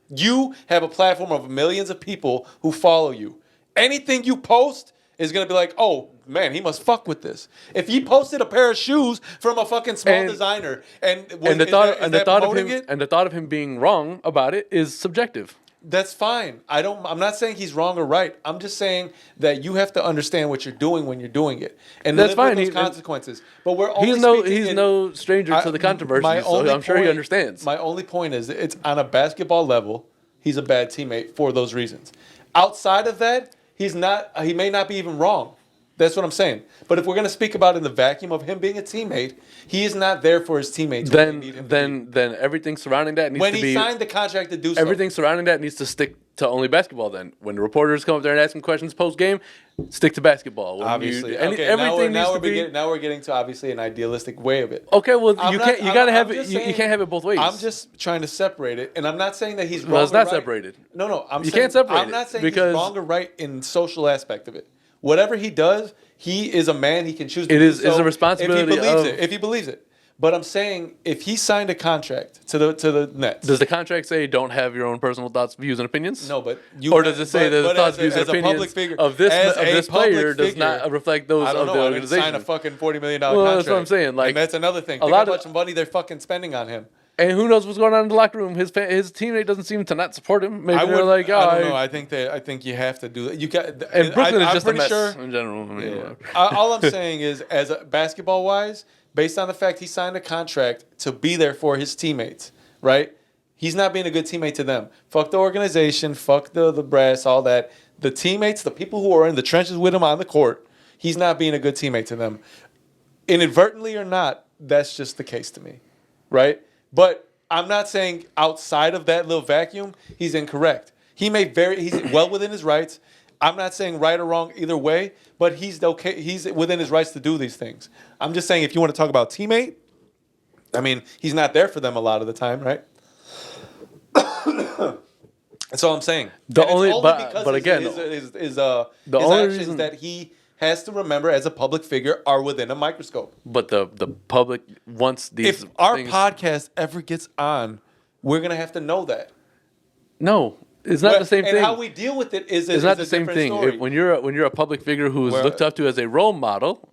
You have a platform of millions of people who follow you. Anything you post is gonna be like, oh man, he must fuck with this. If he posted a pair of shoes from a fucking small designer, the thought of him being wrong about it is subjective. That's fine. I'm not saying he's wrong or right. I'm just saying that you have to understand what you're doing when you're doing it, and that's fine. Those consequences. But we're only he's no stranger to the controversies, so I'm sure he understands. My only point is, it's on a basketball level. He's a bad teammate for those reasons. Outside of that, he's not. He may not be even wrong. That's what I'm saying. But if we're going to speak about in the vacuum of him being a teammate, he is not there for his teammates. Then everything surrounding that needs to be... When he signed the contract to do so. Everything surrounding that needs to stick to only basketball then. When the reporters come up there and ask him questions post-game, stick to basketball. Obviously. Now we're getting to obviously an idealistic way of it. Okay, well, you can't have it both ways. I'm just trying to separate it, and I'm not saying that he's wrong or right. Well, it's not separated. No, you can't separate it. I'm not saying he's wrong or right in social aspect of it. Whatever he does, he is a man. He can choose to do so. It is a responsibility if he believes it. But I'm saying, if he signed a contract to the Nets, does the contract say don't have your own personal thoughts, views, and opinions? No, but does it say that the thoughts, views, and opinions of this player does not reflect those of the organization? Sign a fucking $40 million contract. That's what I'm saying. And that's another thing. Think how much money they're fucking spending on him. And who knows what's going on in the locker room? His teammate doesn't seem to not support him. Maybe they're like, I don't know. I think you have to do that. You got. And Brooklyn is just a mess in general. All I'm saying is, as a basketball wise, based on the fact he signed a contract to be there for his teammates, right? He's not being a good teammate to them. Fuck the organization, fuck the brass, all that. The teammates, the people who are in the trenches with him on the court, he's not being a good teammate to them. Inadvertently or not, that's just the case to me, right? But I'm not saying outside of that little vacuum, he's incorrect. He's well within his rights. I'm not saying right or wrong either way, but he's okay. He's within his rights to do these things. I'm just saying if you want to talk about teammate, I mean, he's not there for them a lot of the time, right? That's all I'm saying. But again, the only actions reason that he has to remember as a public figure are within a microscope. But the public wants these. If our podcast ever gets on, we're gonna have to know that. No, it's not the same thing. And how we deal with it is not the same thing. When you're a public figure who is looked up to as a role model.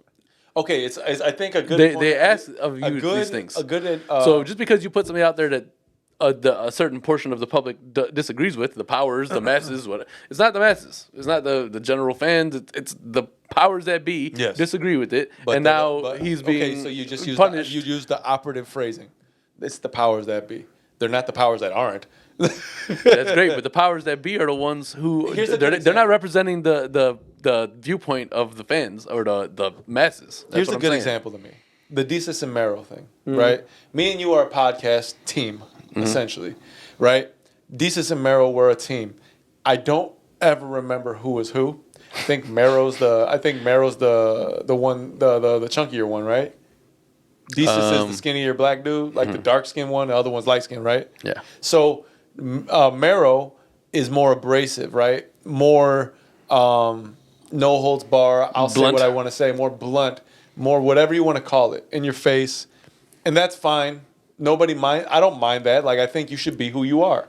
Okay, it's I think a good. They ask of you these things. So just because you put something out there that a certain portion of the public disagrees with, the powers, the masses, it's not the masses. It's not the general fans. It's the powers that be disagree with it, and he's being okay. So you just punished. You use the operative phrasing. It's the powers that be. They're not the powers that aren't. That's great, but the powers that be are the ones who they're not representing the viewpoint of the fans or the masses. Here's a good example to me: the Desus and Mero thing, right? Me and you are a podcast team, essentially, right? Desus and Mero were a team. I don't ever remember who was who. I think Mero's the one, the chunkier one, right? Desus is the skinnier black dude, like the dark skinned one. The other one's light skinned, right? Yeah. So Mero is more abrasive, right? More no holds bar. I'll say what I want to say. More blunt. More whatever you want to call it in your face, and that's fine. Nobody mind. I don't mind that. Like I think you should be who you are,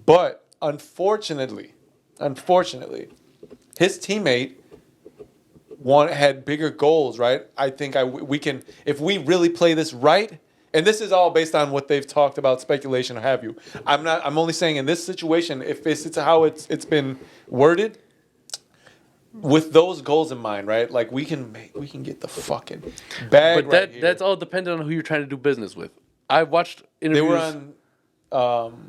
but unfortunately, his teammate had bigger goals, right? I think we can, if we really play this right, and this is all based on what they've talked about, speculation or have you. I'm only saying in this situation, if it's how it's been worded, with those goals in mind, right? Like we can get the fucking bag. But that's all dependent on who you're trying to do business with. I watched interviews. They were on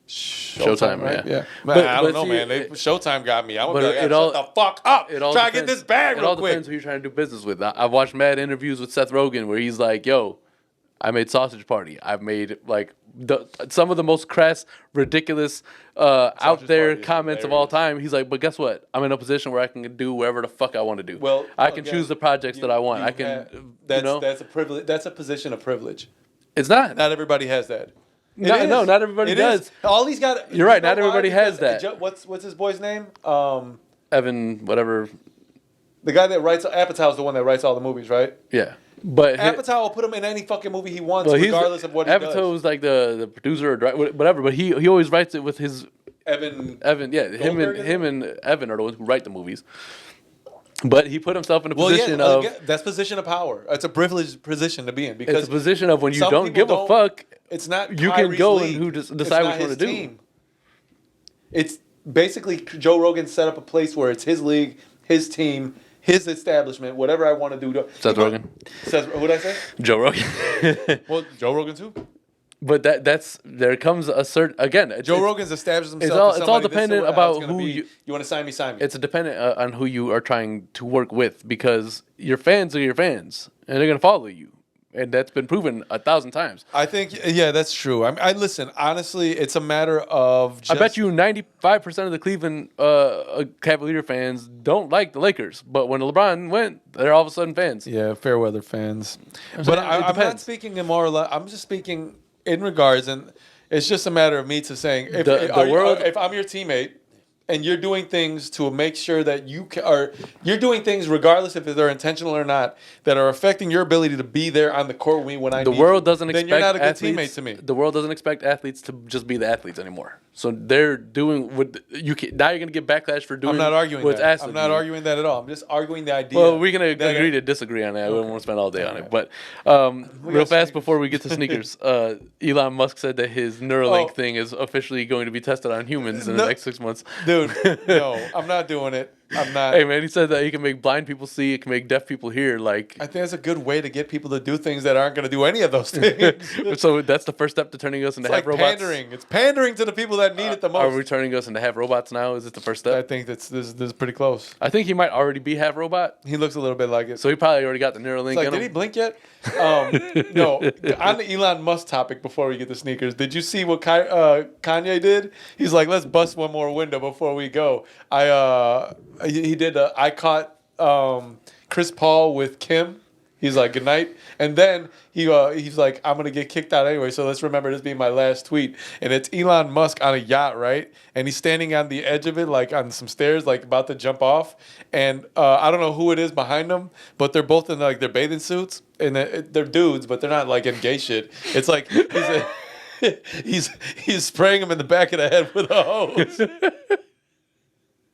Showtime, right? Yeah. Man, I don't know, man. Showtime got me. I'm gonna shut the fuck up. Try to get this bag real quick. It all depends who you're trying to do business with. I've watched mad interviews with Seth Rogen where he's like, "Yo, I made Sausage Party. I've made like some of the most crass, ridiculous, out there comments of all time." He's like, "But guess what? I'm in a position where I can do whatever the fuck I want to do. Well, I can choose the projects that I want. I can. That's a privilege. That's a position of privilege. It's not. Not everybody has that. No, not everybody does. All he's got. You're right. Not everybody has that. What's his boy's name? Evan, whatever. The guy that writes Apatow's the one that writes all the movies, right? Yeah. But Apatow will put him in any fucking movie he wants, regardless of what he does. Apatow's like the producer or whatever, but he always writes it with his Evan. Yeah, him and Evan are the ones who write the movies. But he put himself in a position of that's position of power. It's a privileged position to be in because it's a position of when you don't give a fuck. It's not you Kyrie's can go league. and decide what you want to do. It's basically Joe Rogan set up a place where it's his league, his team, his establishment, whatever I want to do. Seth Rogen. What did I say? Joe Rogan. Well, Joe Rogan too. But there comes a certain Joe Rogan's established himself. It's all dependent about who you want to sign me. It's dependent on who you are trying to work with because your fans are your fans and they're gonna follow you, and that's been proven 1,000 times. I think that's true. I listen. Honestly, it's a matter of. I bet you 95% of the Cleveland Cavalier fans don't like the Lakers, but when LeBron went, they're all of a sudden fans. Yeah, fair weather fans. But I'm not speaking in more or less. I'm just speaking in regards, and it's just a matter of me to saying if I'm your teammate and you're doing things to make sure that you're doing things regardless if they're intentional or not that are affecting your ability to be there on the court with me when I need you, then you're not a good teammate to me. The world doesn't expect athletes to just be the athletes anymore. So they're doing what now you're going to get backlash for doing. I'm not arguing what's that. I'm not arguing that at all. I'm just arguing the idea. Well, we're going to agree to disagree on that. Okay. We don't want to spend all day on it. But real fast before we get to sneakers, Elon Musk said that his Neuralink thing is officially going to be tested on humans in the next 6 months. Dude, no, I'm not doing it. I'm not. Hey man, he said that he can make blind people see, it can make deaf people hear. Like, I think that's a good way to get people to do things that aren't going to do any of those things. so that's the first step to turning us into It's half like robots. pandering. It's pandering to the people that need it the most. Are we turning us into half robots now? Is it the first step? I think this is pretty close. I think he might already be half robot. He looks a little bit like it. So he probably already got the Neuralink. It's like, in did him. he blink yet? No. On the Elon Musk topic, before we get the sneakers, did you see what Kanye did? He's like, let's bust one more window before we go. He did. I caught Chris Paul with Kim. He's like, good night. And then he's like, I'm going to get kicked out anyway, so let's remember this being my last tweet. And it's Elon Musk on a yacht, right? And he's standing on the edge of it, like on some stairs, like about to jump off. And I don't know who it is behind them, but they're both in like their bathing suits. And they're dudes, but they're not like in gay shit. It's like he's spraying them in the back of the head with a hose.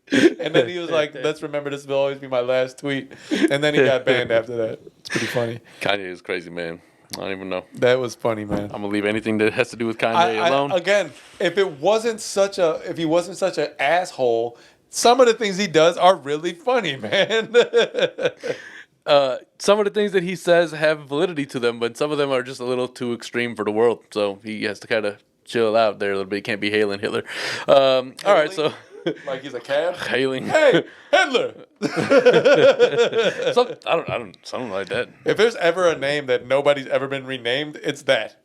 And then he was like, let's remember this will always be my last tweet. And then he got banned after that. It's pretty funny. Kanye is crazy, man. I don't even know. That was funny, man. I'm gonna leave anything that has to do with Kanye alone. Again, if he wasn't such an asshole, some of the things he does are really funny, man. Some of the things that he says have validity to them, but some of them are just a little too extreme for the world. So he has to kind of chill out there a little bit. He can't be hailing Hitler. All right, so. Like he's a cab? Hailing. Hey, Hitler! Something like that. If there's ever a name that nobody's ever been renamed, it's that.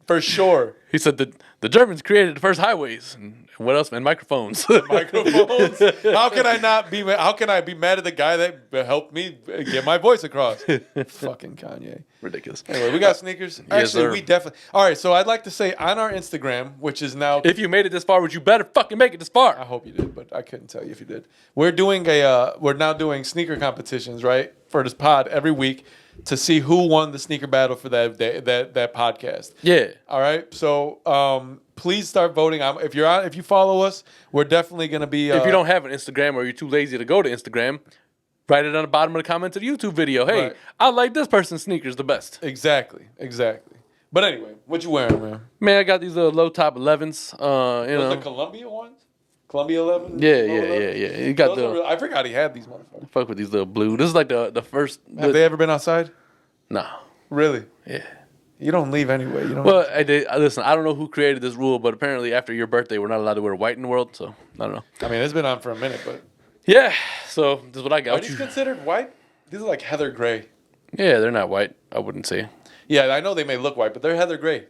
For sure. He said that the Germans created the first highways. And what else? And microphones. Microphones. How can I be mad at the guy that helped me get my voice across? Fucking Kanye. Ridiculous. Anyway, we got sneakers. Yes, Actually, sir. we definitely. All right, so I'd like to say on our Instagram, which is now. If you made it this far, would you better fucking make it this far? I hope you did, but I couldn't tell you if you did. We're now doing sneaker competitions, right, for this pod every week to see who won the sneaker battle for that podcast. Yeah. All right. So please start voting. If you follow us, we're definitely gonna be. If you don't have an Instagram or you're too lazy to go to Instagram, write it on the bottom of the comments of the YouTube video. Hey, right. I like this person's sneakers the best. Exactly. But anyway, what you wearing, man? Man, I got these low top 11s. The Columbia ones? Columbia 11? Yeah. You got I forgot he had these motherfuckers. Fuck with these little blue. This is like the first. Have they ever been outside? Nah. Really? Yeah. You don't leave anyway. You don't. Well, listen, I don't know who created this rule, but apparently after your birthday, we're not allowed to wear white in the world. So I don't know. I mean, it's been on for a minute, but. Yeah. So this is what I got. Are these considered white? These are like heather gray. Yeah, they're not white. I wouldn't say. Yeah, I know they may look white, but they're heather gray.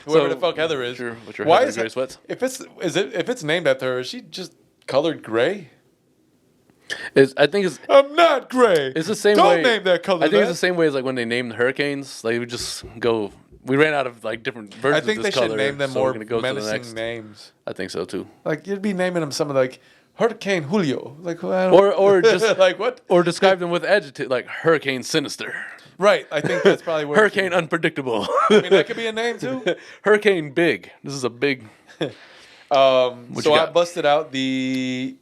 Whoever the fuck Heather is. What's your Why heather is gray it, sweats? If it's named after her, is she just colored gray? I think it's. I'm not gray. It's the same Don't way. Don't name that color. I think it's the same way as like when they named the hurricanes. Like we just go. We ran out of like different versions. I think of they this color, should name them so more we're gonna go to the menacing next. names. I think so too. Like you'd be naming them something like Hurricane Julio, like or just like what? Or describe them with adjective like Hurricane Sinister. Right, I think that's probably where Hurricane Unpredictable. I mean, that could be a name too. Hurricane Big. This is a big. So I busted out the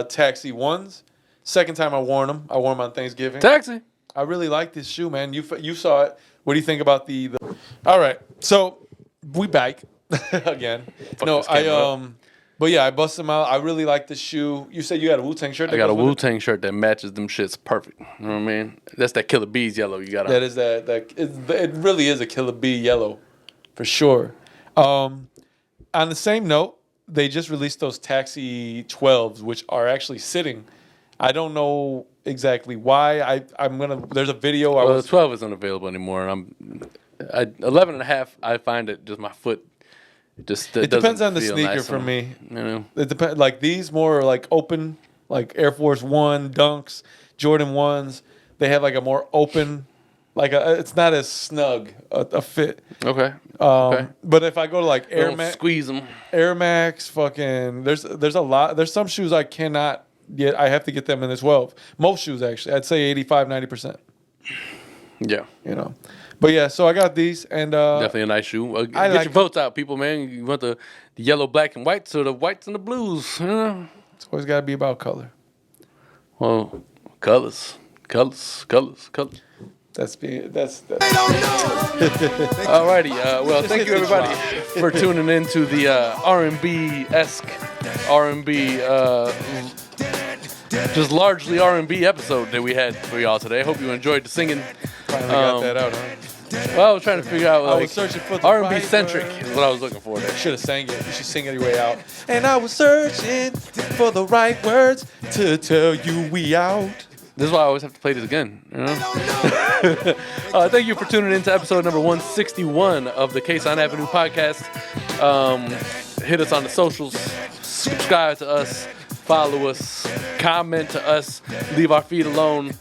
Taxi ones. Second time I worn them. I wore them on Thanksgiving. Taxi. I really like this shoe, man. You saw it. What do you think about the? All right, so we back again. But yeah, I busted them out. I really like the shoe. You said you had a Wu-Tang shirt. I got a Wu-Tang shirt that matches them shits perfect. You know what I mean? That's that Killer Bees yellow you got on. That is it really is a Killer Bee yellow, for sure. On the same note, they just released those Taxi 12s, which are actually sitting. I don't know exactly why. There's a video. The 12 isn't available anymore. And 11 and a half. I find it just my foot. It depends on the sneaker nice for me. You know, it depends. Like these more like open, like Air Force One, Dunks, Jordan 1s. They have like a more open, it's not as snug a fit. Okay. But if I go to like Air Max, squeeze them. Air Max, fucking. There's a lot. There's some shoes I cannot get. I have to get them in the 12. Most shoes actually, I'd say 85-90%. Yeah. You know. But yeah, so I got these and definitely a nice shoe. Get your votes out, people, man. You want the yellow, black, and whites or the whites and the blues? You know? It's always got to be about color. Well, colors. Alrighty. Well, thank you everybody for tuning in to the R&B-esque, R&B, just largely R&B episode that we had for y'all today. I hope you enjoyed the singing. Finally got that out, huh? Well, I was trying to figure out I was searching for the R&B centric is what I was looking for there. You should have sang it. You should sing it your way out. And I was searching for the right words to tell you we out. This is why I always have to play this again. You know? Thank you for tuning in to episode number 161 of the Kasson Avenue podcast. Hit us on the socials. Subscribe to us. Follow us. Comment to us. Leave our feed alone.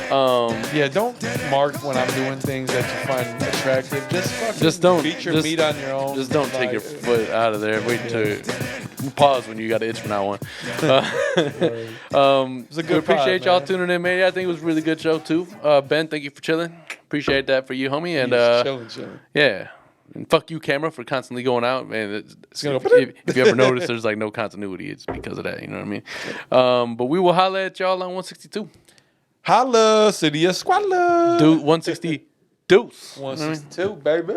Don't mark when I'm doing things that you find attractive. Just don't beat your meat on your own. Just don't take your foot out of there. Wait to pause when you got an itch from now on. It was a good appreciate pod, y'all man. tuning in, man. I think it was a really good show too. Ben, thank you for chilling. Appreciate that for you, homie. And chilling. yeah. And fuck you, camera, for constantly going out, man. It's gonna If you ever notice there's like no continuity, it's because of that. You know what I mean? But we will holla at y'all on 162. Holla, City of Squalor. Dude, 160 deuce. 162, baby.